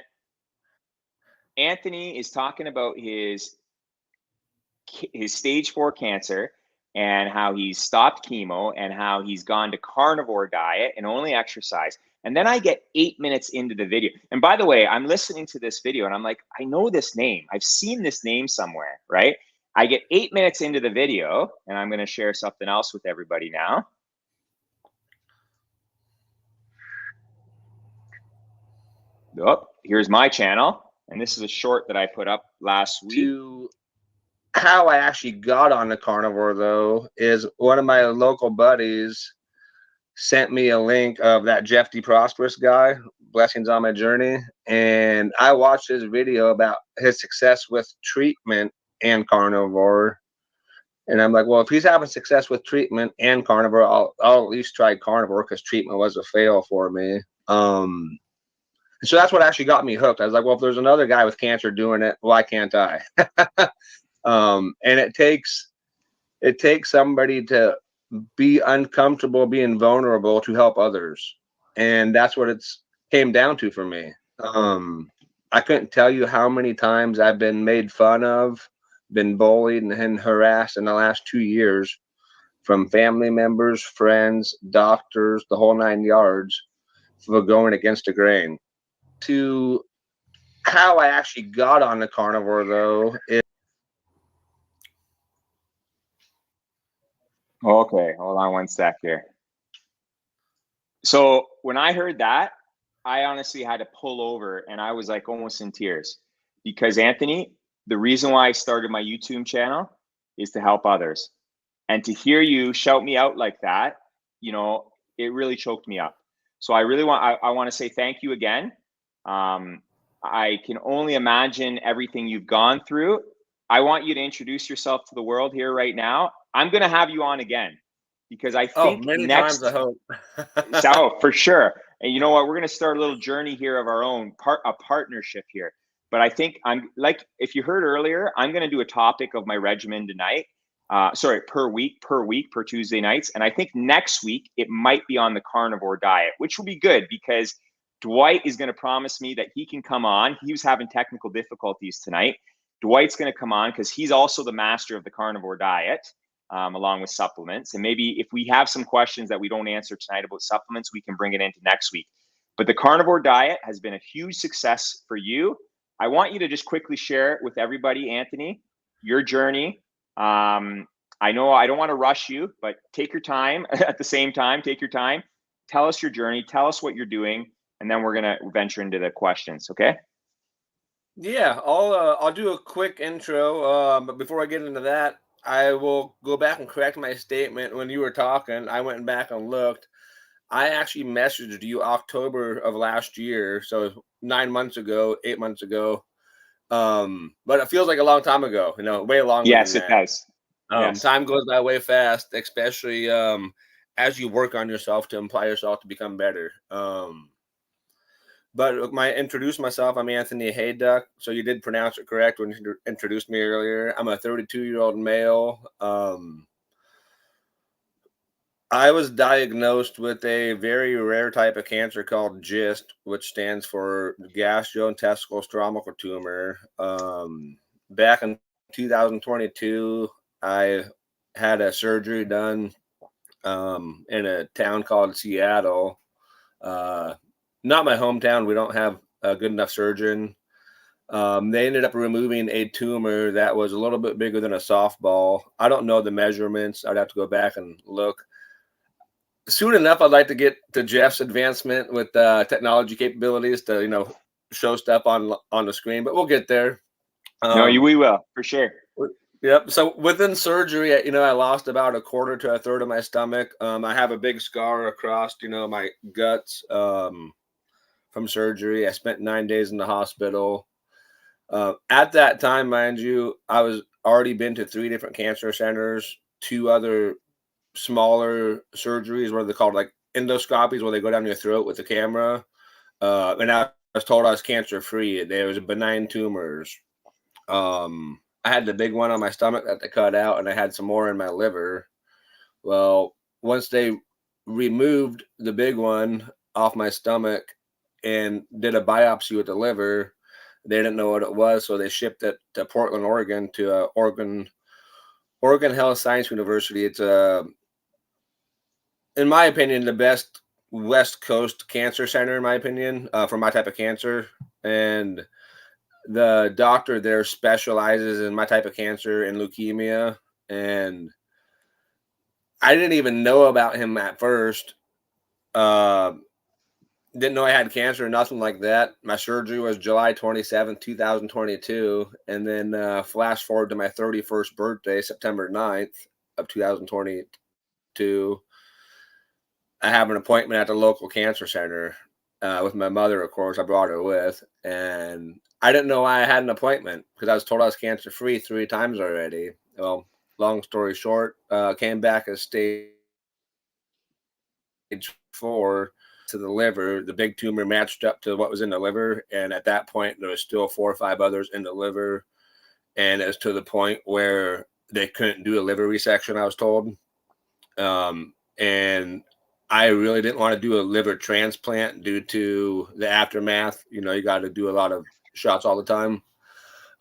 Anthony is talking about his stage 4 cancer and how he's stopped chemo and how he's gone to carnivore diet and only exercise. And then I get 8 minutes into the video. And by the way, I'm listening to this video and I'm like, I know this name. I've seen this name somewhere, right? I get 8 minutes into the video, and I'm going to share something else with everybody now. Oh, here's my channel. And this is a short that I put up last week. To how I actually got on the carnivore, though, is one of my local buddies sent me a link of that Jeff De Prosperis guy, Blessings on My Journey. And I watched his video about his success with treatment and carnivore. And I'm like, well, if he's having success with treatment and carnivore, I'll at least try carnivore, because treatment was a fail for me. So that's what actually got me hooked. I was like, well, if there's another guy with cancer doing it, why can't I? And it takes somebody to be uncomfortable being vulnerable to help others. And that's what it's came down to for me. I couldn't tell you how many times I've been made fun of, been bullied and harassed in the last 2 years from family members, friends, doctors, the whole 9 yards, for going against the grain. To how I actually got on the carnivore, though, is okay, hold on one sec here. So when I heard that, I honestly had to pull over, and I was like almost in tears, because Anthony, the reason why I started my YouTube channel is to help others. And to hear you shout me out like that, you know, it really choked me up. So I really want to say thank you again. I can only imagine everything you've gone through. I want you to introduce yourself to the world here right now. I'm going to have you on again, because I think many next times, I hope. so for sure. And you know what? We're going to start a little journey here of our own, a partnership here. But I think I'm like, if you heard earlier, I'm going to do a topic of my regimen tonight. Per week, per Tuesday nights. And I think next week it might be on the carnivore diet, which will be good, because Dwight is going to promise me that he can come on. He was having technical difficulties tonight. Dwight's going to come on because he's also the master of the carnivore diet, along with supplements. And maybe if we have some questions that we don't answer tonight about supplements, we can bring it into next week. But the carnivore diet has been a huge success for you. I want you to just quickly share with everybody, Anthony, your journey. I know I don't want to rush you, but take your time. At the same time, take your time. Tell us your journey. Tell us what you're doing, and then we're gonna venture into the questions. Okay? Yeah, I'll do a quick intro. But before I get into that, I will go back and correct my statement. When you were talking, I went back and looked. I actually messaged you October of last year, so 9 months ago, 8 months ago. But it feels like a long time ago, way longer Yes, than it that. does. Yes. Time goes by way fast, especially as you work on yourself to apply yourself to become better. But introduce myself, I'm Anthony Hayduck. So you did pronounce it correct when you introduced me earlier. I'm a 32-year-old male. I was diagnosed with a very rare type of cancer called GIST, which stands for gastrointestinal stromal tumor. Back in 2022, I had a surgery done in a town called Seattle. Not my hometown. We don't have a good enough surgeon. They ended up removing a tumor that was a little bit bigger than a softball. I don't know the measurements. I'd have to go back and look. Soon enough, I'd like to get to Jeff's advancement with technology capabilities to, show stuff on the screen, but we'll get there. No, we will, for sure. Yep. So within surgery, I lost about 1/4 to 1/3 of my stomach. I have a big scar across, my guts from surgery. I spent 9 days in the hospital. At that time, mind you, I was already been to 3 different cancer centers, 2 other smaller surgeries, what are they called, like endoscopies, where they go down your throat with the camera. And I was told I was cancer free. There was benign tumors. I had the big one on my stomach that they cut out, and I had some more in my liver. Well, once they removed the big one off my stomach and did a biopsy with the liver, they didn't know what it was, so they shipped it to Portland, Oregon, to Oregon Health Science University. It's in my opinion, the best West Coast cancer center, in my opinion, for my type of cancer. And the doctor there specializes in my type of cancer and leukemia, and I didn't even know about him at first. Didn't know I had cancer or nothing like that. My surgery was July 27th, 2022. And then flash forward to my 31st birthday, September 9th of 2022. I have an appointment at the local cancer center with my mother, of course. I brought her with. And I didn't know I had an appointment because I was told I was cancer-free 3 times already. Well, long story short, came back as stage 4 to the liver. The big tumor matched up to what was in the liver, and at that point there was still 4 or 5 others in the liver, and it was to the point where they couldn't do a liver resection, I was told. And I really didn't want to do a liver transplant due to the aftermath. You know, you got to do a lot of shots all the time.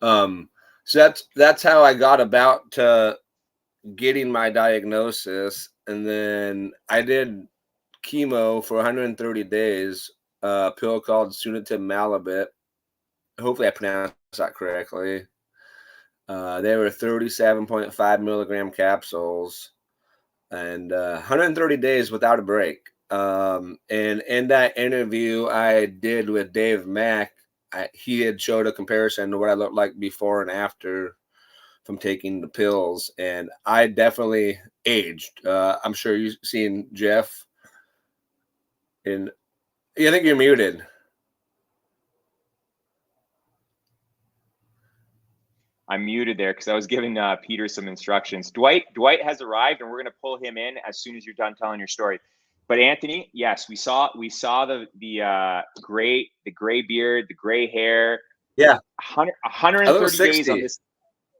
So that's how I got about to getting my diagnosis. And then I did chemo for 130 days, a pill called Sunitinib Malabit. Hopefully I pronounced that correctly. They were 37.5 milligram capsules, and 130 days without a break. And in that interview I did with Dave Mack, he had showed a comparison to what I looked like before and after from taking the pills, and I definitely aged. I'm sure you've seen Jeff. And I think you're muted. I'm muted there because I was giving Peter some instructions. Dwight has arrived, and we're going to pull him in as soon as you're done telling your story. But Anthony, yes, we saw the gray beard, the gray hair. Yeah, 130 days on this.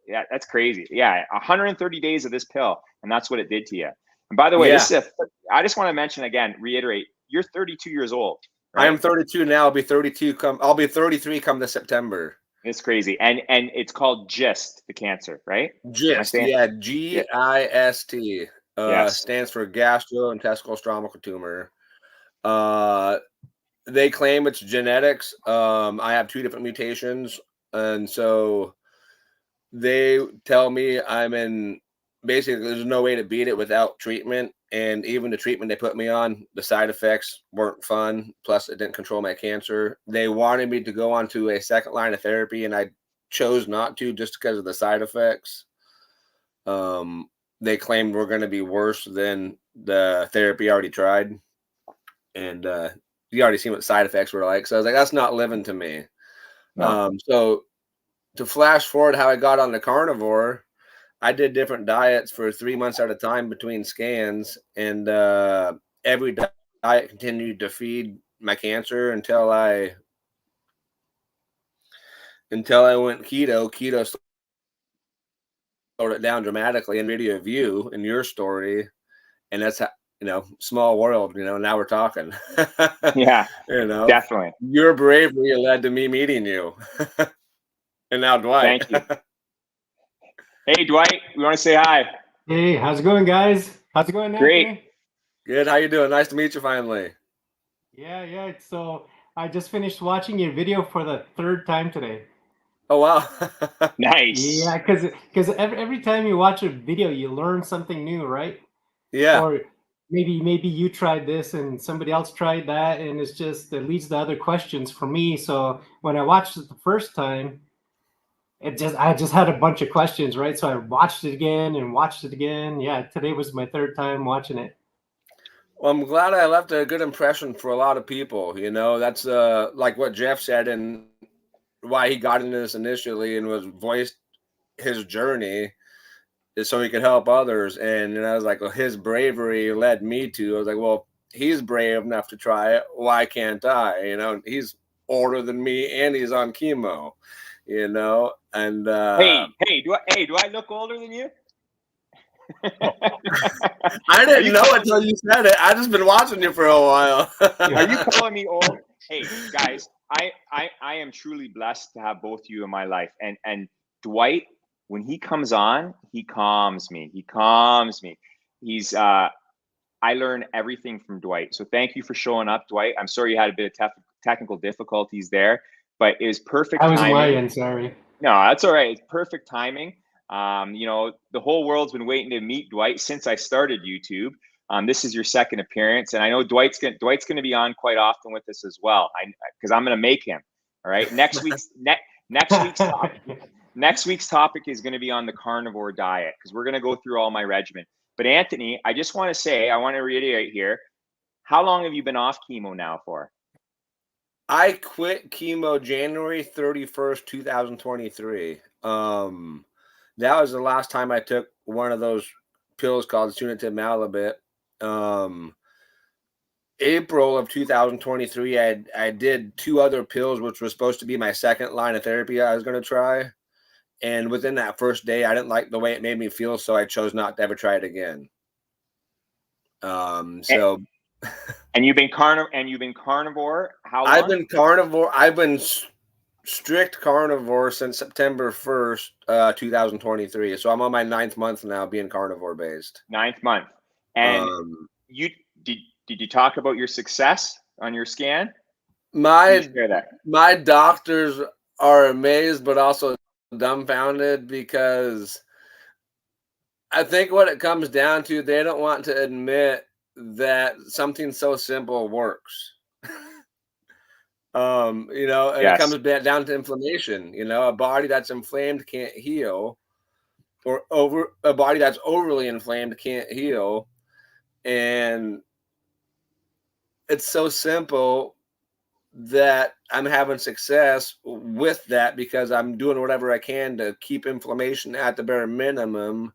Yeah, that's crazy. Yeah, 130 days of this pill, and that's what it did to you. And by the way, I just want to mention again, reiterate, you're 32 years old. Right? I am 32 now. I'll be 32 I'll be 33 come this September. It's crazy. And it's called GIST, the cancer, right? GIST, yeah, GIST. Yes. Stands for gastrointestinal stromal tumor. They claim it's genetics. I have 2 different mutations, and so they tell me I'm in. Basically, there's no way to beat it without treatment. And even the treatment they put me on, the side effects weren't fun. Plus, it didn't control my cancer. They wanted me to go on to a second line of therapy, and I chose not to just because of the side effects. They claimed we're going to be worse than the therapy I already tried. And you already seen what side effects were like. So I was like, that's not living to me. No. So to flash forward how I got on the carnivore, I did different diets for 3 months at a time between scans, and every diet continued to feed my cancer until I went keto. Keto slowed it down dramatically in video of you and your story, and that's how, small world. Now we're talking. Yeah, definitely. Your bravery led to me meeting you, and now Dwight. Thank you. Hey, Dwight, we want to say hi. Hey, how's it going, guys? How's it going, Great. Anthony? Good. How you doing? Nice to meet you finally. Yeah. So I just finished watching your video for the 3rd time today. Oh, wow. Nice. Yeah, because every time you watch a video, you learn something new, right? Yeah. Or maybe you tried this and somebody else tried that, and it leads to other questions for me. So when I watched it the first time, I just had a bunch of questions, right? So I watched it again and watched it again. Yeah, today was my 3rd time watching it. Well, I'm glad I left a good impression for a lot of people. That's like what Jeff said and why he got into this initially and was voiced his journey is so he could help others. And I was like, well, his bravery led me to. I was like, well, he's brave enough to try it. Why can't I? He's older than me and he's on chemo. And hey, do I look older than you? I didn't know until you said it. I just been watching you for a while. Are you calling me old? Hey, guys, I am truly blessed to have both you in my life. And Dwight, when he comes on, he calms me. He's I learn everything from Dwight. So thank you for showing up, Dwight. I'm sorry you had a bit of technical difficulties there. but it was perfect I was timing. lying, sorry. No, that's all right. It's perfect timing. The whole world's been waiting to meet Dwight since I started YouTube. This is your second appearance, and I know Dwight's going to be on quite often with us as well. Because I'm going to make him. All right. Next week's topic is going to be on the carnivore diet, because we're going to go through all my regimen. But Anthony, I just want to say, I want to reiterate here, how long have you been off chemo now for? I quit chemo January 31st, 2023. That was the last time I took one of those pills called Sunitinib Malabit. April of 2023, I did 2 other pills, which was supposed to be my second line of therapy I was going to try. And within that first day, I didn't like the way it made me feel, so I chose not to ever try it again. And you've been carnivore. How long? I've been carnivore. I've been strict carnivore since September 1st, 2023. So I'm on my 9th month now, being carnivore based. 9th month. And did you talk about your success on your scan? My doctors are amazed, but also dumbfounded, because I think what it comes down to, they don't want to admit that something so simple works. And yes. It comes down to inflammation. A body that's inflamed can't heal, or a body that's overly inflamed can't heal. And it's so simple that I'm having success with that, because I'm doing whatever I can to keep inflammation at the bare minimum.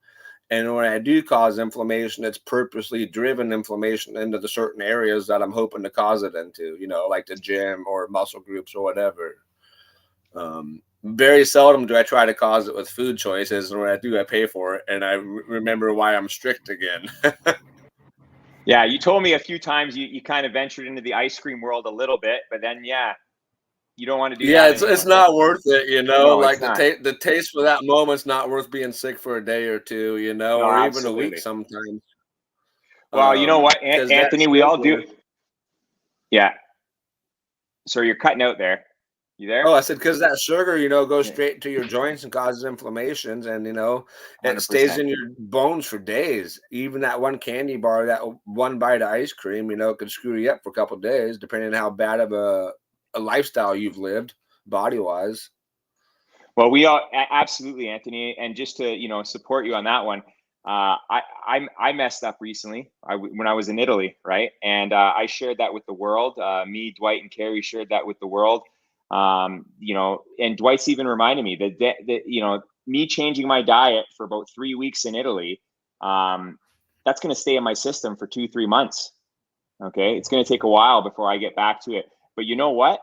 And when I do cause inflammation, it's purposely driven inflammation into the certain areas that I'm hoping to cause it into, like the gym or muscle groups or whatever. Very seldom do I try to cause it with food choices. And when I do, I pay for it. And I remember why I'm strict again. Yeah, you told me a few times you kind of ventured into the ice cream world a little bit, but then, you don't want to do that. Yeah, it's not worth it, No, like the taste for that moment's not worth being sick for a day or two, No, or absolutely. even a week sometimes. Well, you know what, Anthony, we all do. Yeah. So you're cutting out there. You there? Oh, I said, because that sugar, goes straight to your joints and causes inflammations, and it 100%. Stays in your bones for days. Even that one candy bar, that one bite of ice cream, could screw you up for a couple of days, depending on how bad of a lifestyle you've lived body-wise. Well, we all absolutely, Anthony, and just to support you on that one. I messed up recently when I was in Italy, right? And I shared that with the world. Me, Dwight, and Carrie shared that with the world. And Dwight's even reminded me that me changing my diet for about 3 weeks in Italy, that's going to stay in my system for 2-3 months. Okay, it's going to take a while before I get back to it. But you know what?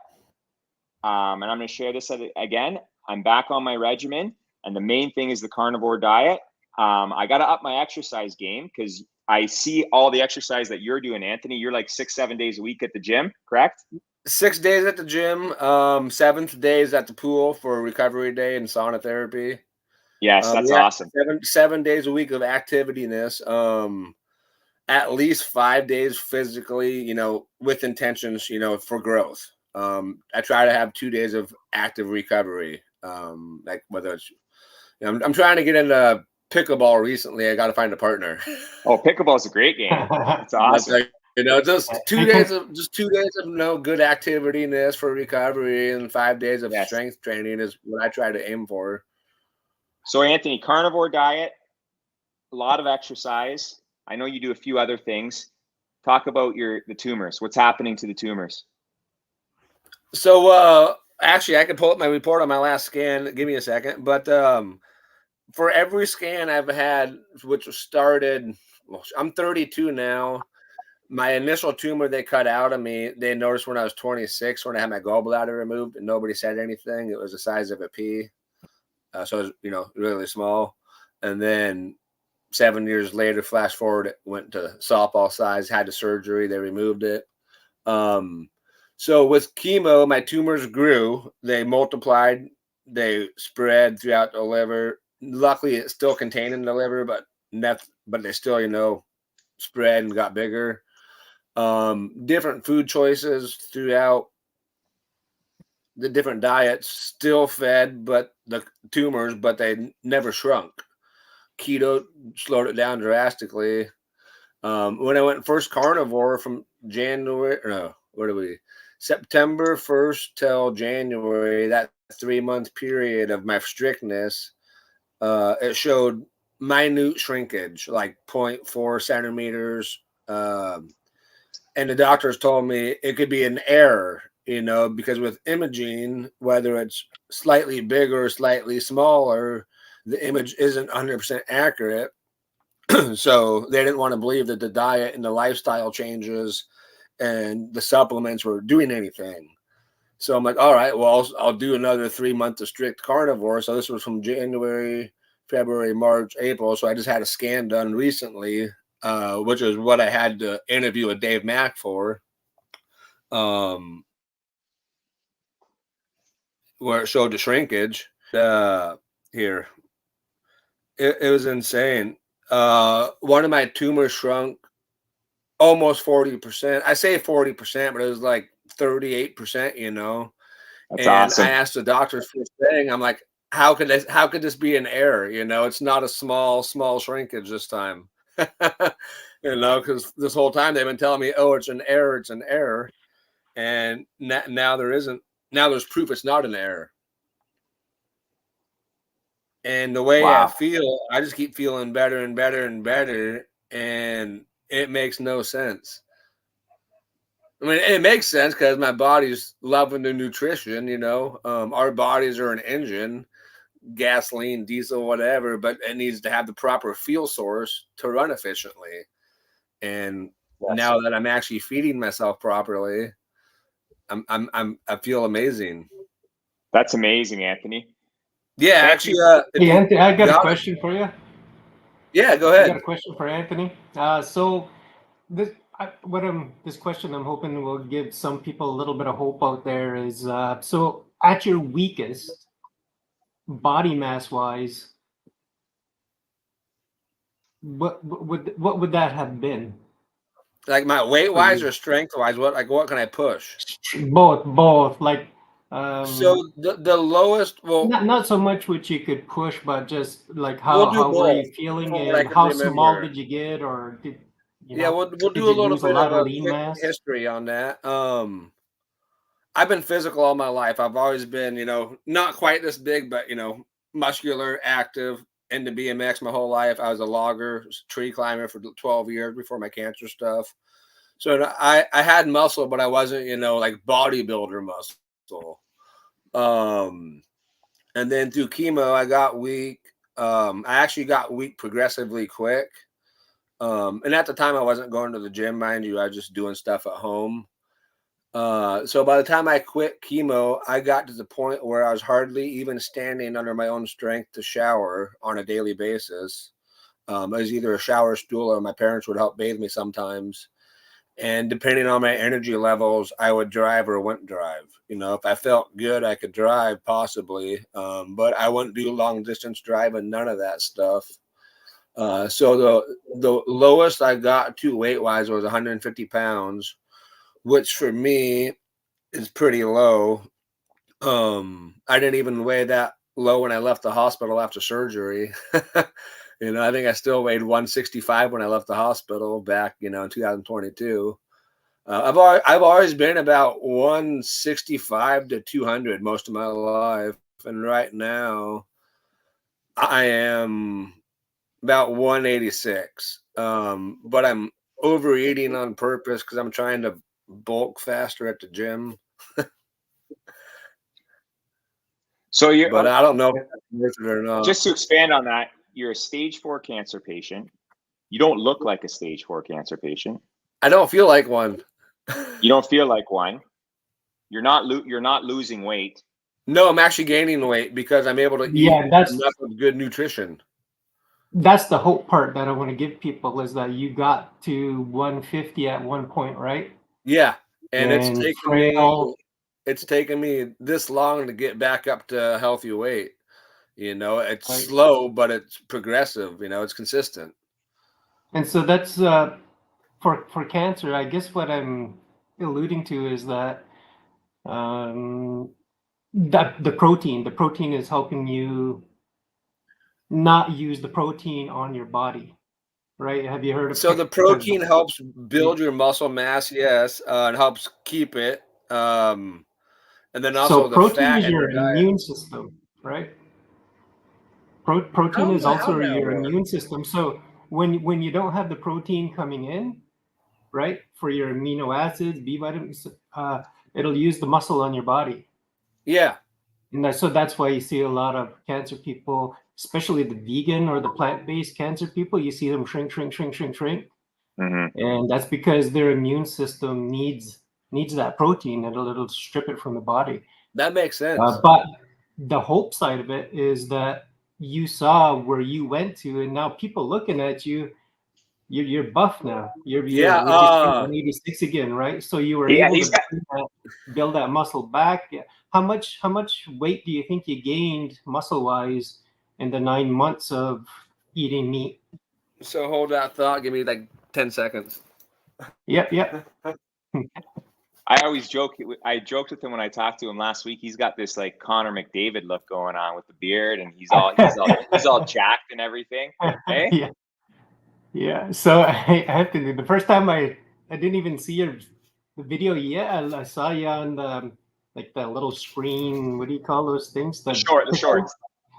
And I'm going to share this again. I'm back on my regimen, and the main thing is the carnivore diet. I got to up my exercise game, because I see all the exercise that you're doing, Anthony. You're like 6-7 days a week at the gym, correct? 6 days at the gym, 7th days at the pool for recovery day and sauna therapy. Yes, that's awesome. 7 days a week of activity-ness. At least 5 days physically, with intentions, for growth. I try to have 2 days of active recovery. Like whether it's, I'm trying to get into pickleball recently. I got to find a partner. Oh, pickleball is a great game. It's awesome. Just 2 days of good activity-ness for recovery, and 5 days of strength training is what I try to aim for. So, Anthony, carnivore diet, a lot of exercise. I know you do a few other things. Talk about the tumors. What's happening to the tumors? So, actually, I can pull up my report on my last scan. Give me a second. But for every scan I've had, which started, I'm 32 now. My initial tumor they cut out of me, they noticed when I was 26, when I had my gallbladder removed, and nobody said anything. It was the size of a pea. So it was, really small. And then 7 years later, flash forward, it went to softball size, had the surgery, they removed it. So with chemo, my tumors grew, they multiplied, they spread throughout the liver. Luckily, it's still contained in the liver, but they still, spread and got bigger. Different food choices throughout the different diets, still fed but the tumors, but they never shrunk. Keto slowed it down drastically. When I went first carnivore from September 1st till January, that 3-month period of my strictness, it showed minute shrinkage, like 0.4 centimeters. And the doctors told me it could be an error, because with imaging, whether it's slightly bigger or slightly smaller, the image isn't 100% accurate. So they didn't want to believe that the diet and the lifestyle changes and the supplements were doing anything. So I'm like, all right, well, I'll do another 3-month of strict carnivore. So this was from January, February, March, April. So I just had a scan done recently, which is what I had to interview with Dave Mack for, where it showed the shrinkage. Here, it was insane. One of my tumors shrunk almost 40%. I say 40%, but it was like 38%, That's and awesome. I asked the doctors first thing, I'm like, how could this be an error? It's not a small shrinkage this time. Because this whole time they've been telling me, oh, it's an error. And now there isn't. Now there's proof it's not an error. And the way I feel, I just keep feeling better and better and better. And it makes no sense. I mean, it makes sense because my body's loving the nutrition, our bodies are an engine, gasoline, diesel, whatever, but it needs to have the proper fuel source to run efficiently. And now that I'm actually feeding myself properly, I feel amazing. That's amazing, Anthony. Yeah, actually, hey, Anthony, I got a question for you. Yeah, go ahead. I got a question for Anthony. So this question I'm hoping will give some people a little bit of hope out there is, so at your weakest, body mass wise, what would that have been? Like my weight wise or strength wise? What can I push? Both. Like, so the lowest, well, not so much what you could push, but just like how were you feeling, and how small did you get, or did we'll do a little bit of a quick history on that. I've been physical all my life. I've always been, not quite this big, but muscular, active, into BMX my whole life. I was a logger, tree climber for 12 years before my cancer stuff. So I had muscle, but I wasn't, like bodybuilder muscle. And then through chemo, I got weak. I actually got weak progressively quick. And at the time I wasn't going to the gym, mind you, I was just doing stuff at home. So by the time I quit chemo, I got to the point where I was hardly even standing under my own strength to shower on a daily basis. I was either a shower stool or my parents would help bathe me sometimes. And depending on my energy levels, I would drive or wouldn't drive. If I felt good, I could drive possibly, but I wouldn't do long distance driving, none of that stuff. So the lowest I got to weight wise was 150 pounds, which for me is pretty low. I didn't even weigh that low when I left the hospital after surgery. I think I still weighed 165 when I left the hospital back, in 2022. I've always been about 165 to 200 most of my life, and right now I am about 186. But I'm overeating on purpose because I'm trying to bulk faster at the gym. So but I don't know if that's worth it or not. Just to expand on that, you're a stage 4 cancer patient. You don't look like a stage 4 cancer patient. I don't feel like one. You don't feel like one. You're not losing weight. No, I'm actually gaining weight because I'm able to eat enough of good nutrition. That's the hope part that I want to give people, is that you got to 150 at one point, right? Yeah, and it's taken me this long to get back up to a healthy weight. It's slow, but it's progressive. It's consistent. And so that's for cancer. I guess what I'm alluding to is that That the protein is helping you not use the protein on your body, right? Have you heard of So the protein helps build your muscle mass, yes, and helps keep it. And then So also the protein fat is in your your diet. immune system, right? Protein is How also that your work? immune system. So when you don't have the protein coming in, right, for your amino acids, B vitamins, it'll use the muscle on your body. Yeah. And so that's why you see a lot of cancer people, especially the vegan or the plant-based cancer people, you see them shrink, shrink, shrink, shrink, shrink. Mm-hmm. And that's because their immune system needs that protein, and it'll strip it from the body. That makes sense. But the hope side of it is that you saw where you went to, and now people looking at you, you're buff now. Yeah. Would you say 186 again, right? So you were Yeah, able he's to got. build that muscle back. Yeah. How much weight do you think you gained muscle wise in the 9 months of eating meat? So hold that thought. Give me like 10 seconds. Yep. I always joke. I joked with him when I talked to him last week. He's got this like Connor McDavid look going on with the beard, and he's all jacked and everything. Hey, Yeah. Yeah. So Anthony, the first time I didn't even see the video yet. I saw you on the like the little screen. What do you call those things? the shorts.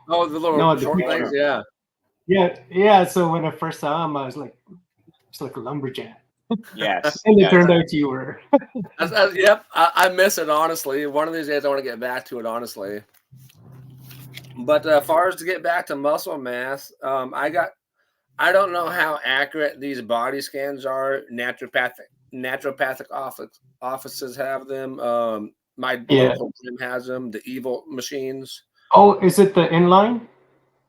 Oh, the little No, the short picture. things. Yeah. Yeah. So when I first saw him, I was like, it's like a lumberjack. Yes. And it Yes. turned out you were. Yep. I miss it, honestly. One of these days, I want to get back to it, honestly. But as far as to get back to muscle mass, I don't know how accurate these body scans are. Naturopathic offices have them. My Yeah. local gym has them. The Evil machines. Oh, is it the inline?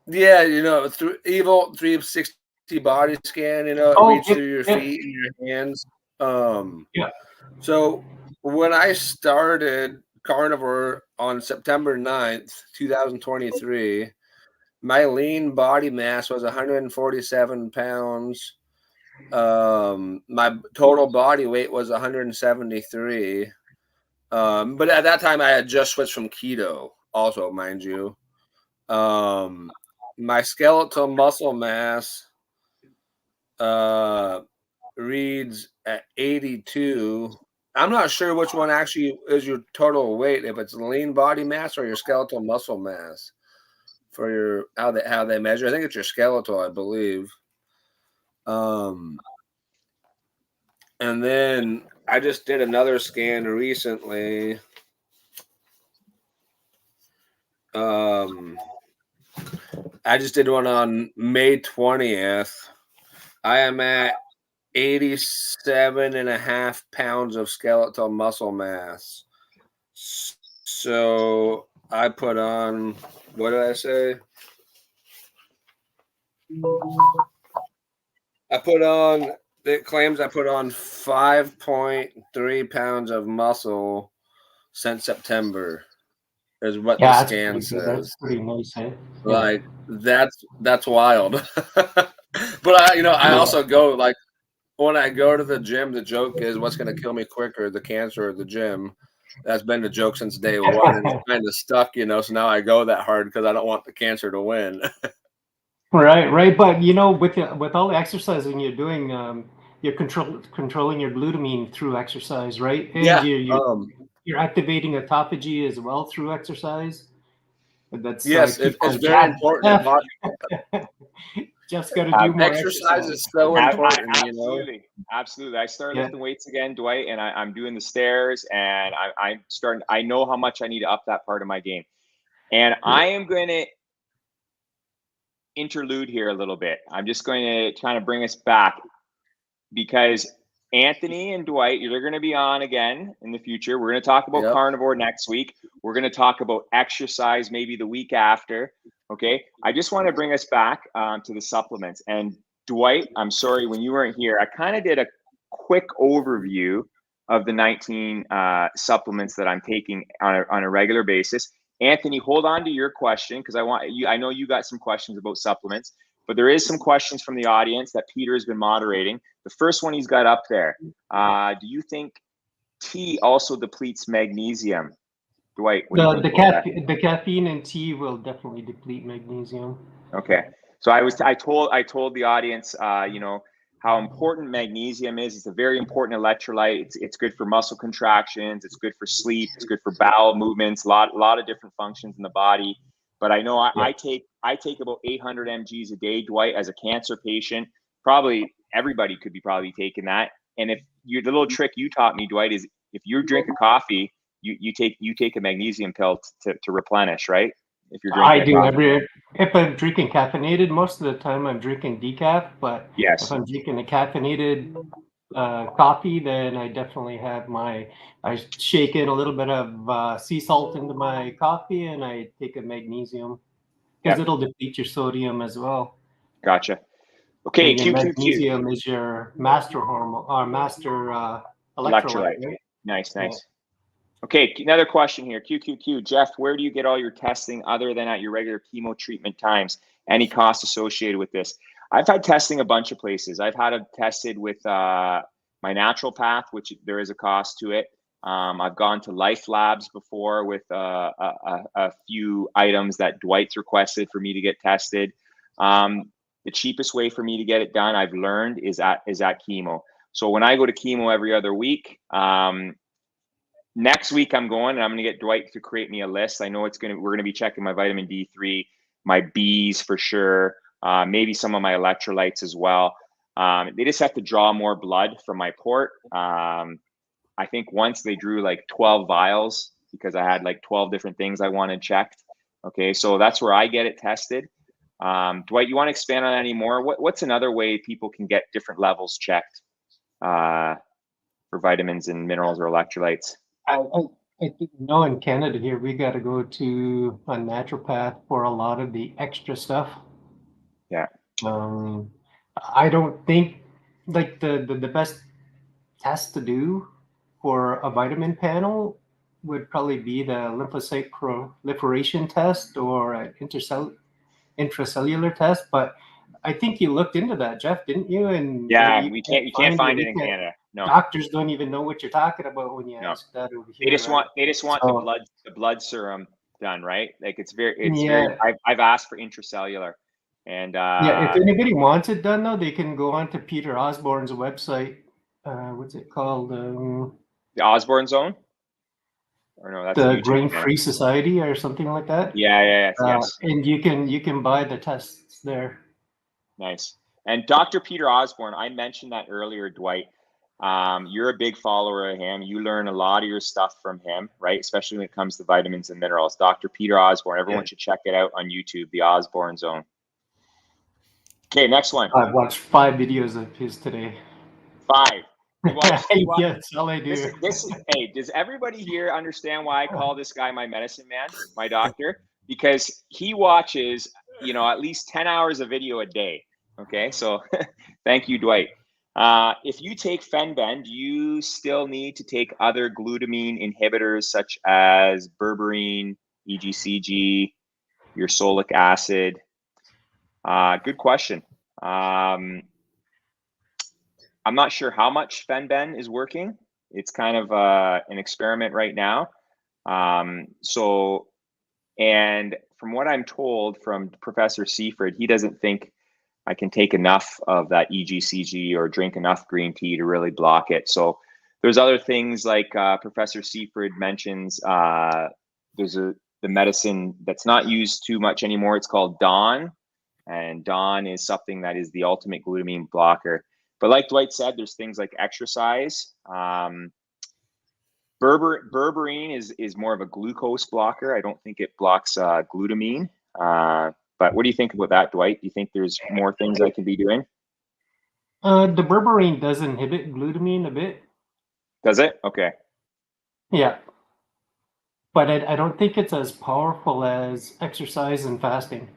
Yeah, through Evil 360 body scan. It Oh, reads through your yeah. feet and your hands. Yeah. So when I started Carnivore on September 9th, 2023. My lean body mass was 147 pounds. My total body weight was 173. But at that time, I had just switched from keto, also, mind you. My skeletal muscle mass reads at 82. I'm not sure which one actually is your total weight, if it's lean body mass or your skeletal muscle mass. For your how they measure. I think it's your skeletal, I believe. And then I just did another scan recently. I just did one on May 20th. I am at 87.5 pounds of skeletal muscle mass. So I put on, what did I say? It claims I put on 5.3 pounds of muscle since September, is what the scan says. That's pretty nice, eh? Like that's wild. But I also go, like, when I go to the gym, the joke is, what's going to kill me quicker, the cancer or the gym? That's been the joke since day one, and it's kind of stuck, so now I go that hard because I don't want the cancer to win. Right. But with all the exercising you're doing, you're controlling your glutamine through exercise, right? And Yeah. you're activating autophagy as well through exercise. That's yes, like it's very important. Jeff's got to do more exercise is so important. Absolutely. I started lifting weights again, Dwight, and I'm doing the stairs, and I'm starting. I know how much I need to up that part of my game, and I am going to interlude here a little bit. I'm just going to kind of bring us back, because Anthony and Dwight, you're going to be on again in the future. We're going to talk about Carnivore next week. We're going to talk about exercise maybe the week after. Okay. I just want to bring us back to the supplements. And Dwight, I'm sorry, when you weren't here, I kind of did a quick overview of the 19 supplements that I'm taking on a regular basis. Anthony, hold on to your question, because I know you got some questions about supplements, but there is some questions from the audience that Peter has been moderating. The first one he's got up there. Do you think tea also depletes magnesium? Dwight, what do you think about that? The caffeine in tea will definitely deplete magnesium. Okay, so I told the audience, you know, how important magnesium is. It's a very important electrolyte. It's good for muscle contractions. It's good for sleep. It's good for bowel movements. A lot of different functions in the body. But I know I take about 800 mg's a day, Dwight, as a cancer patient. Probably everybody could be probably taking that. And if the little trick you taught me, Dwight, is if you drink a coffee, you take a magnesium pill to replenish, right? If you're drinking I do if I'm drinking caffeinated, most of the time I'm drinking decaf, but yes. if I'm drinking a caffeinated coffee, then I definitely have I shake in a little bit of sea salt into my coffee, and I take a magnesium because it'll deplete your sodium as well. Gotcha. Okay, and magnesium is your master hormone or master electrolyte. Right? Nice. Okay, another question here. QQQ, Jeff, where do you get all your testing other than at your regular chemo treatment times? Any costs associated with this? I've had testing a bunch of places. I've had it tested with my naturopath, which there is a cost to it. I've gone to Life Labs before with a few items that Dwight's requested for me to get tested. The cheapest way for me to get it done, I've learned, is at chemo. So when I go to chemo every other week, next week I'm going and I'm going to get Dwight to create me a list. I know we're going to be checking my vitamin D3, my Bs for sure, maybe some of my electrolytes as well. They just have to draw more blood from my port. I think once they drew like 12 vials because I had like 12 different things I wanted checked. Okay, so that's where I get it tested. Dwight, you want to expand on that any more? What's another way people can get different levels checked for vitamins and minerals or electrolytes? I think in Canada here we got to go to a naturopath for a lot of the extra stuff. Yeah. I don't think like the best test to do for a vitamin panel would probably be the lymphocyte proliferation test or an intracellular test. But I think you looked into that, Jeff, didn't you? And yeah, you can't find it in Canada. No, doctors don't even know what you're talking about when you ask that over here. They just want the blood serum done, right? Like it's very. I've asked for intracellular, and if anybody wants it done though, they can go on to Peter Osborne's website. What's it called? The Osborne Zone. Or no, that's the Grain-Free Society or something like that. Yeah, yes. And you can buy the tests there. Nice. And Dr. Peter Osborne, I mentioned that earlier, Dwight. You're a big follower of him. You learn a lot of your stuff from him, right? Especially when it comes to vitamins and minerals. Dr. Peter Osborne. Everyone should check it out on YouTube, the Osborne Zone. Okay, next one. I've watched 5 videos of his today. 5. Yeah, that's all I do. Hey, does everybody here understand why I call this guy my medicine man, my doctor? Because he watches, at least 10 hours of video a day. Okay, so thank you, Dwight. If you take Fenben, do you still need to take other glutamine inhibitors such as berberine, EGCG, ursolic acid? Good question. I'm not sure how much Fenben is working. It's kind of an experiment right now. And from what I'm told from Professor Seifert, he doesn't think I can take enough of that EGCG or drink enough green tea to really block it. So there's other things like Professor Seifert mentions. There's the medicine that's not used too much anymore. It's called Dawn. And Dawn is something that is the ultimate glutamine blocker. But like Dwight said, there's things like exercise. Berberine is more of a glucose blocker. I don't think it blocks glutamine. But what do you think about that, Dwight? Do you think there's more things I can be doing? The berberine does inhibit glutamine a bit. Does it? Okay. Yeah. But I don't think it's as powerful as exercise and fasting.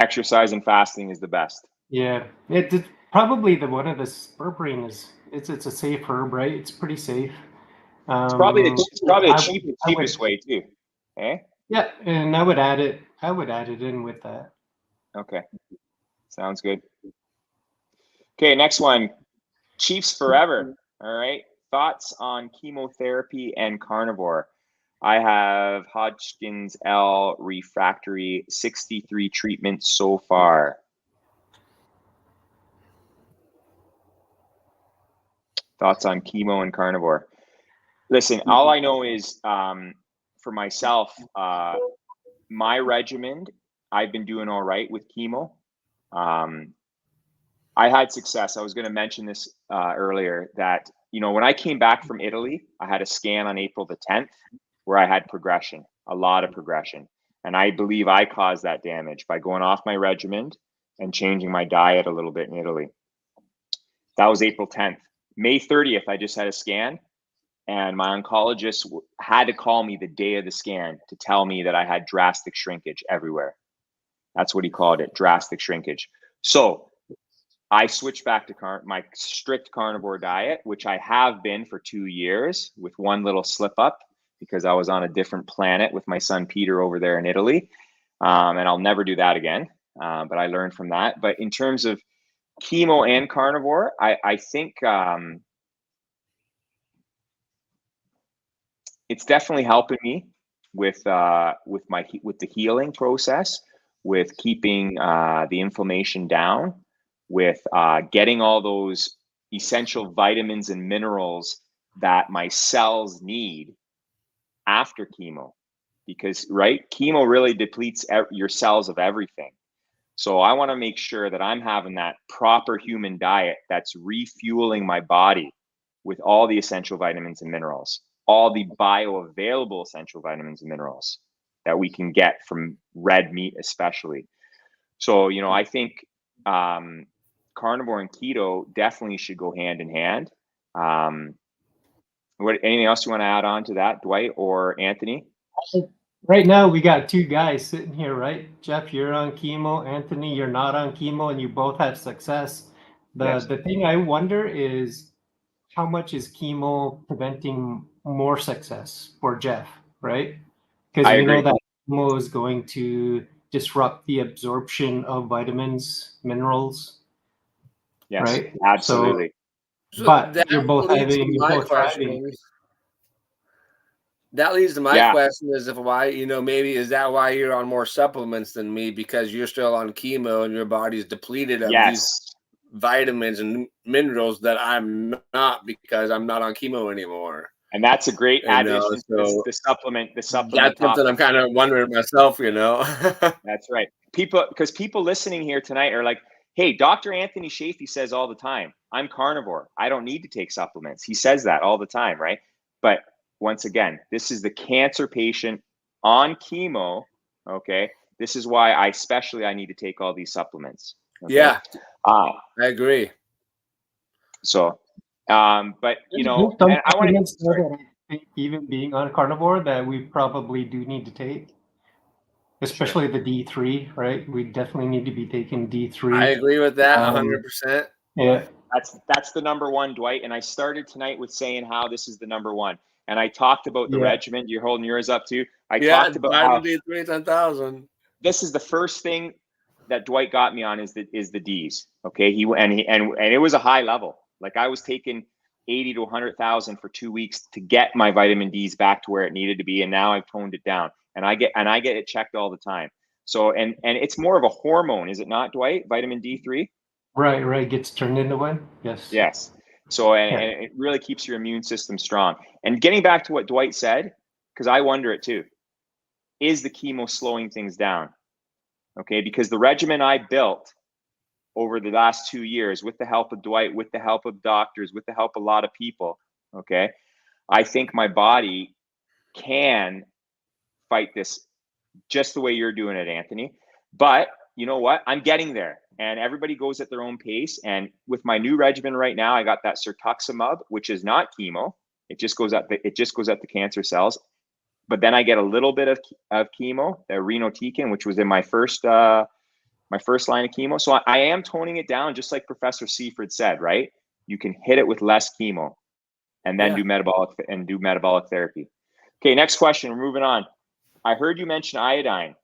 Exercise and fasting is the best. Yeah. It's probably one of the berberine is it's a safe herb, right? It's pretty safe. It's probably the cheapest way too. Eh? Yeah, and I would add it in with that. Okay. Sounds good. Okay, next one. Chiefs Forever. All right. Thoughts on chemotherapy and carnivore. I have Hodgkin's L refractory, 63 treatments so far. Thoughts on chemo and carnivore? Listen, all I know is for myself, my regimen, I've been doing all right with chemo. I had success. I was going to mention this earlier that, you know, when I came back from Italy, I had a scan on April the 10th where I had progression, a lot of progression. And I believe I caused that damage by going off my regimen and changing my diet a little bit in Italy. That was April 10th. May 30th, I just had a scan. And my oncologist had to call me the day of the scan to tell me that I had drastic shrinkage everywhere. That's what he called it, drastic shrinkage. So I switched back to my strict carnivore diet, which I have been for 2 years with one little slip up because I was on a different planet with my son Peter over there in Italy. And I'll never do that again. But I learned from that. But in terms of chemo and carnivore, I think it's definitely helping me with the healing process, with keeping the inflammation down, with getting all those essential vitamins and minerals that my cells need after chemo, because chemo really depletes your cells of everything. So I want to make sure that I'm having that proper human diet that's refueling my body with all the essential vitamins and minerals, all the bioavailable essential vitamins and minerals that we can get from red meat, especially. So, you know, I think carnivore and keto definitely should go hand in hand. Anything else you want to add on to that, Dwight or Anthony? Right now, we got two guys sitting here, right? Jeff, you're on chemo. Anthony, you're not on chemo, and you both have success. The thing I wonder is how much is chemo preventing more success for Jeff, right? Because we know that chemo is going to disrupt the absorption of vitamins, minerals. Yes, right? Absolutely. So, but you're both thriving. That leads to my question is is that why you're on more supplements than me, because you're still on chemo and your body's depleted of these vitamins and minerals that I'm not, because I'm not on chemo anymore. And that's a great addition to the supplement. That's something I'm kind of wondering myself, That's right. Because people listening here tonight are like, hey, Dr. Anthony Shafee says all the time, I'm carnivore. I don't need to take supplements. He says that all the time, right? But once again, this is the cancer patient on chemo, okay? This is why I need to take all these supplements. Okay? Yeah, I agree. So, but, you know, and I want to even being on carnivore that we probably do need to take. Especially the D3, right? We definitely need to be taking D3. I agree with that 100%. Yeah. That's the number one, Dwight. And I started tonight with saying how this is the number one. And I talked about the regimen. You're holding yours up too. I talked about how D3 10,000. This is the first thing that Dwight got me on is the D's. Okay. And it was a high level. Like I was taking 80 to 100,000 for 2 weeks to get my vitamin D's back to where it needed to be. And now I've toned it down. And I get it checked all the time. So and it's more of a hormone, is it not, Dwight? Vitamin D3? Right. Gets turned into one. Yes. So and it really keeps your immune system strong. And getting back to what Dwight said, because I wonder it too, is the chemo slowing things down? Okay, because the regimen I built over the last 2 years with the help of Dwight, with the help of doctors, with the help of a lot of people, okay, I think my body can fight this just the way you're doing it, Anthony. But you know what? I'm getting there, and everybody goes at their own pace. And with my new regimen right now, I got that cetuximab, which is not chemo. It just goes at the cancer cells. But then I get a little bit of chemo, the irinotecan, which was in my first line of chemo. So I am toning it down, just like Professor Seaford said. Right? You can hit it with less chemo, and then do metabolic therapy. Okay, next question. We're moving on. I heard you mention iodine.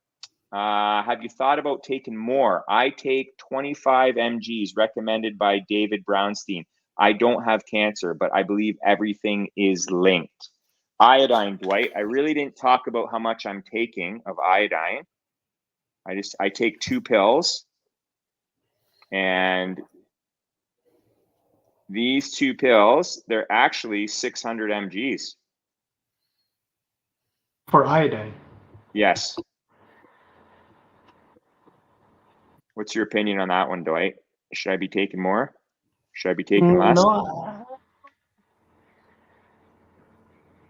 Have you thought about taking more? I take 25 mgs recommended by David Brownstein. I don't have cancer, but I believe everything is linked. iodine, Dwight. I really didn't talk about how much I'm taking of iodine. I take 2 pills, and these 2 pills, they're actually 600 mgs. For iodine. Yes. What's your opinion on that one, Dwight? Should I be taking more? Should I be taking less? No.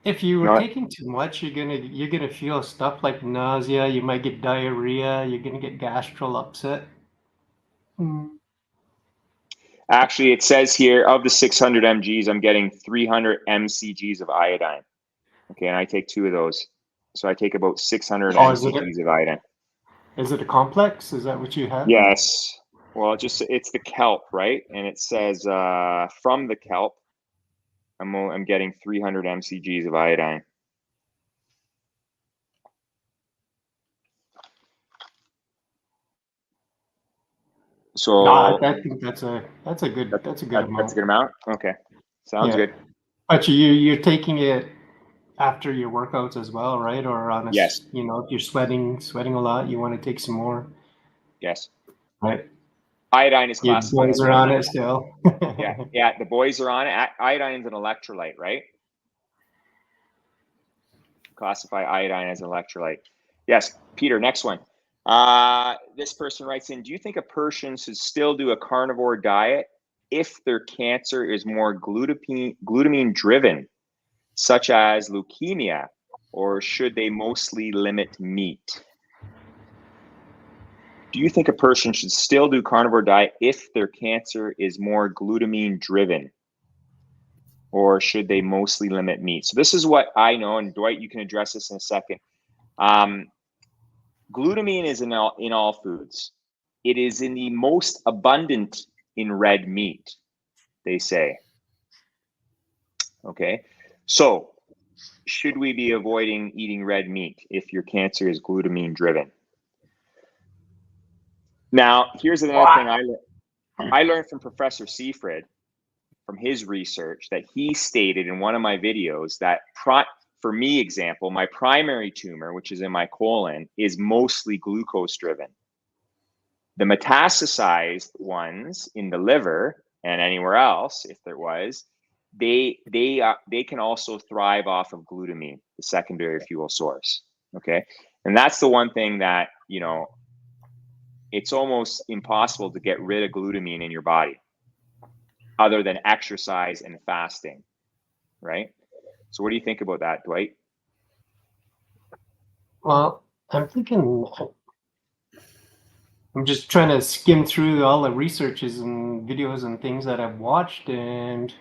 If you were taking too much, you're gonna feel stuff like nausea. You might get diarrhea. You're gonna get gastral upset. Actually, it says here of the 600 mgs, I'm getting 300 mcgs of iodine. Okay, and I take 2 of those, so I take about 600 mcgs of iodine. Is it a complex? Is that what you have? Yes. Well, it's the kelp, right? And it says from the kelp, I'm getting 300 mcgs of iodine. So no, I think that's a good amount. That's a good amount. Okay, sounds good. But you're taking it after your workouts as well, right? Or on a, yes, if you're sweating a lot, you want to take some more. Yes. Right. Iodine is classified. The boys are on it still. yeah. The boys are on it. Iodine is an electrolyte, right? Classify iodine as an electrolyte. Yes, Peter. Next one. This person writes in: do you think a person should still do a carnivore diet if their cancer is more glutamine driven, such as leukemia, or should they mostly limit meat? Do you think a person should still do carnivore diet if their cancer is more glutamine driven, or should they mostly limit meat? So this is what I know, and Dwight, you can address this in a second. Glutamine is in all foods. It is in the most abundant in red meat, they say. Okay, so should we be avoiding eating red meat if your cancer is glutamine driven? Now, here's another thing I learned from Professor Seafried from his research, that he stated in one of my videos that for me, example, my primary tumor, which is in my colon, is mostly glucose driven. The metastasized ones in the liver and anywhere else, if there was, they can also thrive off of glutamine, the secondary fuel source. Okay, and that's the one thing that, it's almost impossible to get rid of glutamine in your body other than exercise and fasting, right? So what do you think about that, Dwight? Well, I'm just trying to skim through all the researches and videos and things that I've watched, and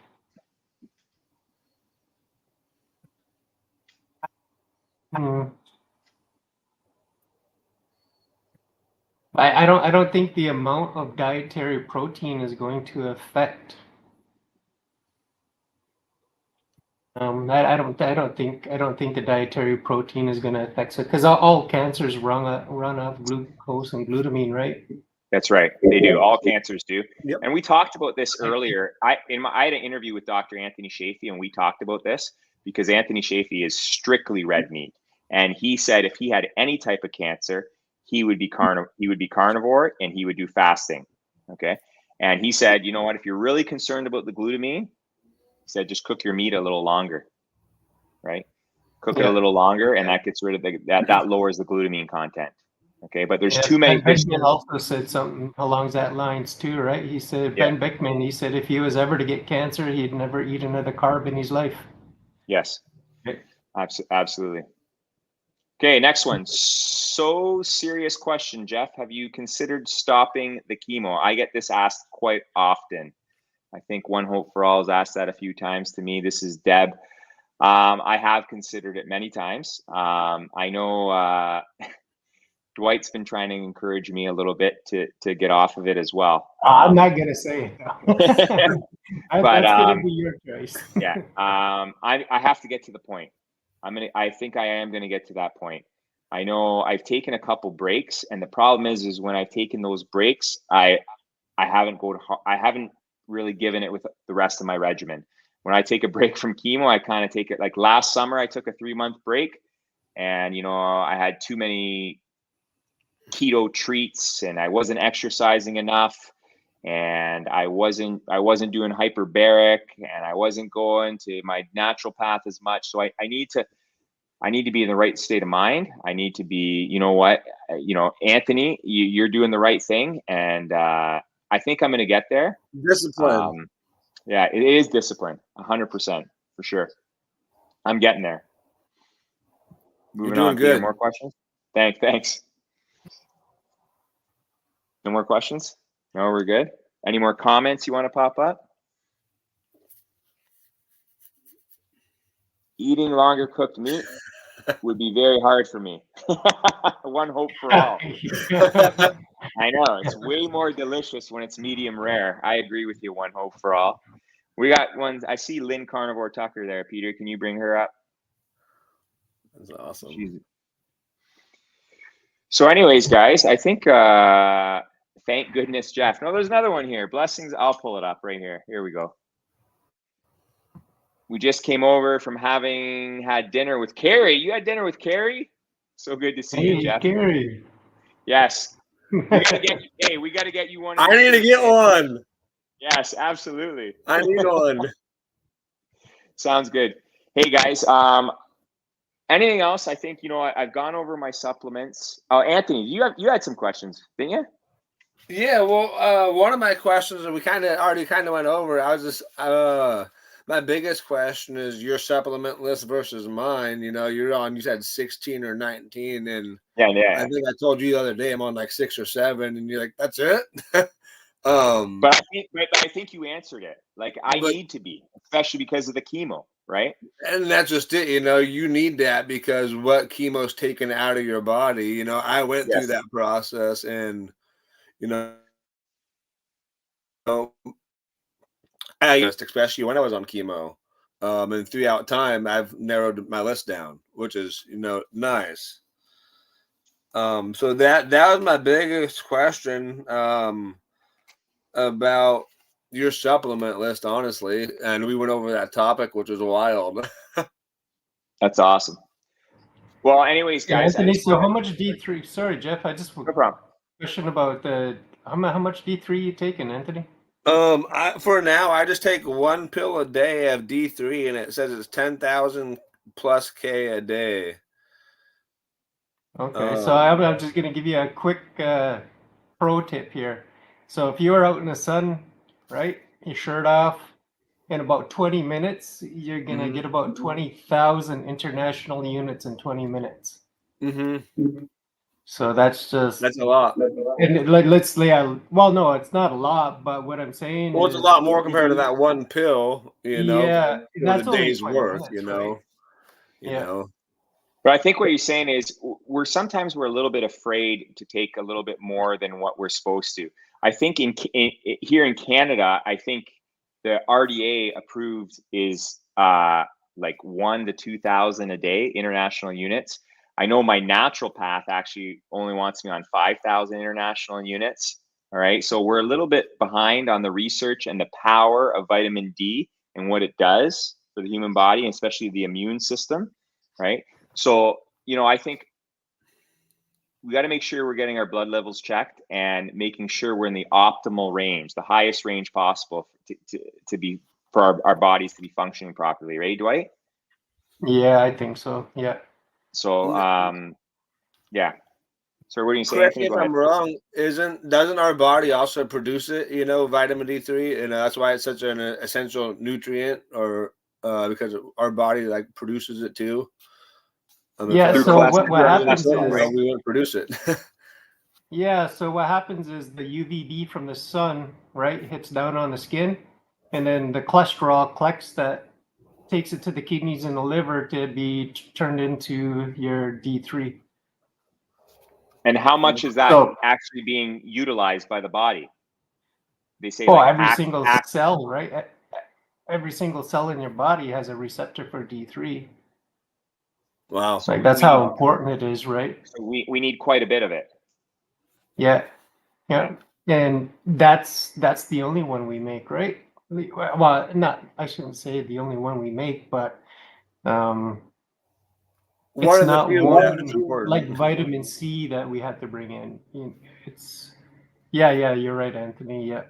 I don't think the amount of dietary protein is going to affect. I don't think the dietary protein is going to affect it, because all cancers run off glucose and glutamine, right? That's right. They do. All cancers do. Yep. And we talked about this earlier. I had an interview with Dr. Anthony Shafee, and we talked about this because Anthony Shafee is strictly red meat, and he said if he had any type of cancer, he would be carnivore, and he would do fasting. Okay. And he said, you know what? If you're really concerned about the glutamine, he said just cook your meat a little longer. Right? Cook it a little longer, and that gets rid of that lowers the glutamine content. Okay, but there's too many. Ben Bickman also said something along that lines too, right? He said, Ben Bickman, he said if he was ever to get cancer, he'd never eat another carb in his life. Yes, absolutely. Okay, next one. So serious question, Jeff. Have you considered stopping the chemo? I get this asked quite often. I think One Hope for All has asked that a few times to me. This is Deb. I have considered it many times. I know Dwight's been trying to encourage me a little bit to get off of it as well. I'm not gonna say it. But that's gonna be your choice. Yeah. I have to get to the point. I think I am gonna get to that point. I know I've taken a couple breaks, and the problem is when I've taken those breaks, I haven't really given it with the rest of my regimen. when I take a break from chemo, I kind of take it like last summer, I took a 3-month break, and, you know, I had too many keto treats and I wasn't exercising enough, and I wasn't doing hyperbaric, and I wasn't going to my natural path as much. So I need to be in the right state of mind. I need to be, you know what, Anthony, you're doing the right thing. And I think I'm going to get there. Discipline. Yeah, it is discipline, 100% for sure. I'm getting there. Moving You're doing on. good. Peter, more questions? Thanks. No more questions? No, we're good. Any more comments you want to pop up? Eating longer cooked meat would be very hard for me. One hope for all. I know, it's way more delicious when it's medium rare. I agree with you. One hope for all. We got ones. I see Lynn Carnivore Tucker there. Peter, can you bring her up? That's awesome. So anyways, guys, I think thank goodness, Jeff. No, there's another one here. Blessings. I'll pull it up right here. Here we go. We just came over from having had dinner with Carrie. You had dinner with Carrie? So good to see you, Jeff. Carrie. Yes. We got to get you one. I need to get one. Yes, absolutely. I need one. Sounds good. Hey, guys. Anything else? I think, I've gone over my supplements. Oh, Anthony, you had some questions, didn't you? Yeah, well, one of my questions that we already went over. I was just my biggest question is your supplement list versus mine. You're on. You said 16 or 19, and yeah. I think I told you the other day I'm on like 6 or 7, and you're like, that's it. But I think you answered it. Like, I need to be, especially because of the chemo, right? And that's just it. You need that because what chemo's taken out of your body. I went through that process, and especially when I was on chemo, and throughout time, I've narrowed my list down, which is nice. So that was my biggest question about your supplement list, honestly, and we went over that topic, which was wild. That's awesome. Well, anyways, guys. Anthony, so how much D3? Sorry, Jeff. I just no problem. Question about how much D3 you taking, Anthony? For now, I just take 1 pill a day of D3, and it says it's 10,000 plus K a day. Okay, so I'm just gonna give you a quick pro tip here. So if you are out in the sun, right, your shirt off, in about 20 minutes, you're gonna get about 20,000 international units in 20 minutes. So that's a lot. And let's say, well, no, it's not a lot, but what I'm saying it's a lot more compared to that 1 pill, Yeah, that's a day's worth, minutes, right? But I think what you're saying is we're a little bit afraid to take a little bit more than what we're supposed to. I think here in Canada, I think the RDA approved is like 1,000 to 2,000 a day international units. I know my natural path actually only wants me on 5,000 international units. All right. So we're a little bit behind on the research and the power of vitamin D and what it does for the human body, and especially the immune system. Right. So, I think we got to make sure we're getting our blood levels checked and making sure we're in the optimal range, the highest range possible to be for our bodies to be functioning properly. Right, Dwight? Yeah, I think so. Yeah. So, yeah. So what do you say? Correct me if I'm wrong. Doesn't our body also produce it? Vitamin D3, and that's why it's such an essential nutrient, or because our body produces it too. Yeah. So what happens is we won't produce it. Yeah. So what happens is the UVB from the sun, right, hits down on the skin, and then the cholesterol collects that, takes it to the kidneys and the liver to be turned into your D3. And how much is that actually being utilized by the body? They say every single cell, right? Every single cell in your body has a receptor for D3. Wow. So that's how important it is, right? So we need quite a bit of it. Yeah. And that's the only one we make, right? well, not, I shouldn't say the only one we make, but One it's of the not few one that's important. like vitamin C that we had to bring in. It's yeah, you're right, Anthony. Yeah.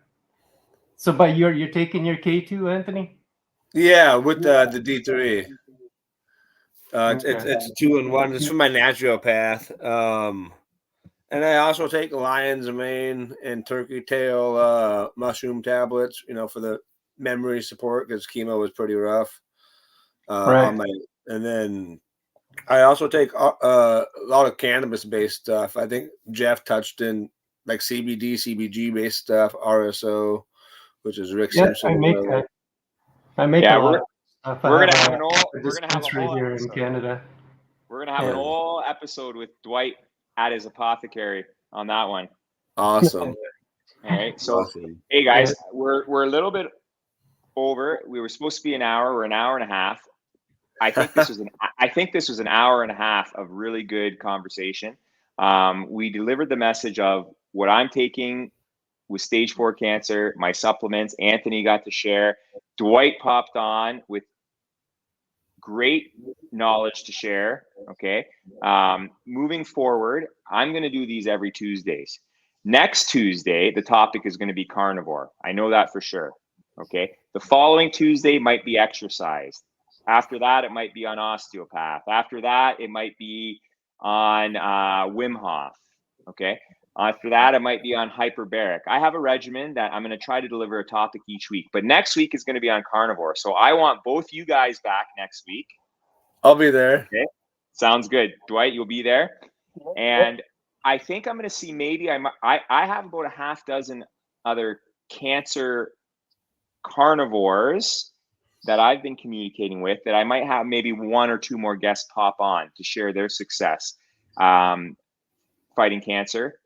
So, but you're taking your K2, Anthony? Yeah, with the D3. It's Okay. 2-in-1. It's for my naturopath. And I also take lion's mane and turkey tail mushroom tablets, for the memory support because chemo was pretty rough. Right. And then I also take a lot of cannabis based stuff. I think Jeff touched in like CBD, CBG based stuff, RSO, which is Rick Yeah, Simpson. I make a lot of stuff. We're gonna have a we're gonna have a dispensary whole here episode. in Canada. We're gonna have an whole episode with Dwight at his apothecary on that one. Awesome. All right. So awesome. Hey guys, we're a little bit over. We were supposed to be an hour. We're an hour and a half. I think this was an hour and a half of really good conversation. We delivered the message of what I'm taking with stage 4 cancer, my supplements. Anthony got to share. Dwight popped on with great knowledge to share. Okay. Moving forward, I'm going to do these every Tuesdays. Next Tuesday, the topic is going to be carnivore. I know that for sure. Okay. The following Tuesday might be exercise. After that, it might be on osteopath. After that, it might be on Wim Hof. Okay. After that, it might be on hyperbaric. I have a regimen that I'm going to try to deliver a topic each week. But next week is going to be on carnivore. So I want both you guys back next week. I'll be there. Okay. Sounds good. Dwight, you'll be there. And I think I'm going to see maybe I have about a half dozen other cancer carnivores that I've been communicating with that I might have maybe one or two more guests pop on to share their success fighting cancer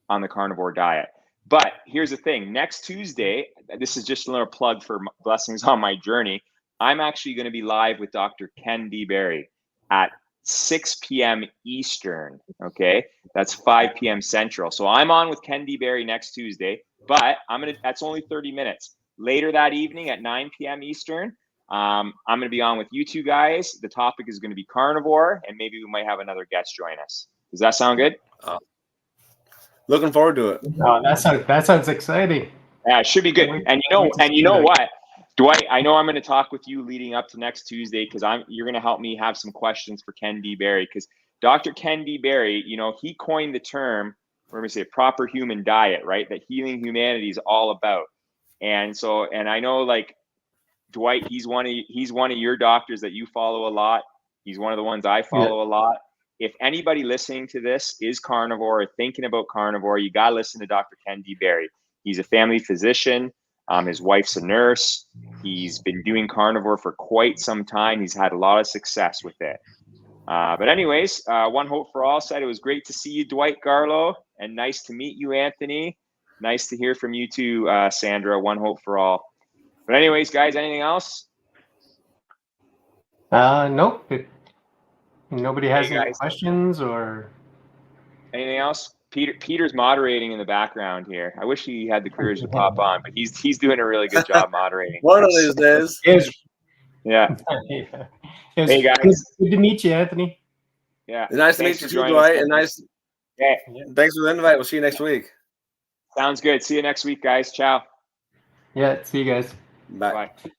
on the carnivore diet. But here's the thing. Next Tuesday, this is just a little plug for Blessings on My Journey. I'm actually going to be live with Dr. Ken D. Berry at 6 p.m. Eastern. Okay. That's 5 p.m. Central. So I'm on with Ken D. Berry next Tuesday, but that's only 30 minutes. Later that evening at 9 p.m. Eastern, I'm going to be on with you two guys. The topic is going to be carnivore, and maybe we might have another guest join us. Does that sound good? Looking forward to it. Oh, that sounds exciting. Yeah, it should be good. And you know what, Dwight, I know I'm going to talk with you leading up to next Tuesday because you're going to help me have some questions for Ken D. Berry, because Dr. Ken D. Berry, he coined the term, we're going to say proper human diet, right? That healing humanity is all about. And I know, like, Dwight, he's one of your doctors that you follow a lot. He's one of the ones I follow a lot. If anybody listening to this is carnivore or thinking about carnivore, you got to listen to Dr. Ken D. Berry. He's a family physician. His wife's a nurse. He's been doing carnivore for quite some time. He's had a lot of success with it. But anyways, One Hope for All said it was great to see you, Dwight Garlow, and nice to meet you, Anthony. Nice to hear from you too, Sandra. One Hope for All. But anyways, guys, anything else? Nope. Nobody has any questions or anything else? Peter's moderating in the background here. I wish he had the courage to pop on, but he's doing a really good job moderating. One of these days. Yeah. Hey guys, good to meet you, Anthony. Yeah. Nice to meet you too, Dwight. And nice. Yeah. Thanks for the invite. We'll see you next week. Sounds good. See you next week, guys. Ciao. Yeah. See you guys. Bye. Bye.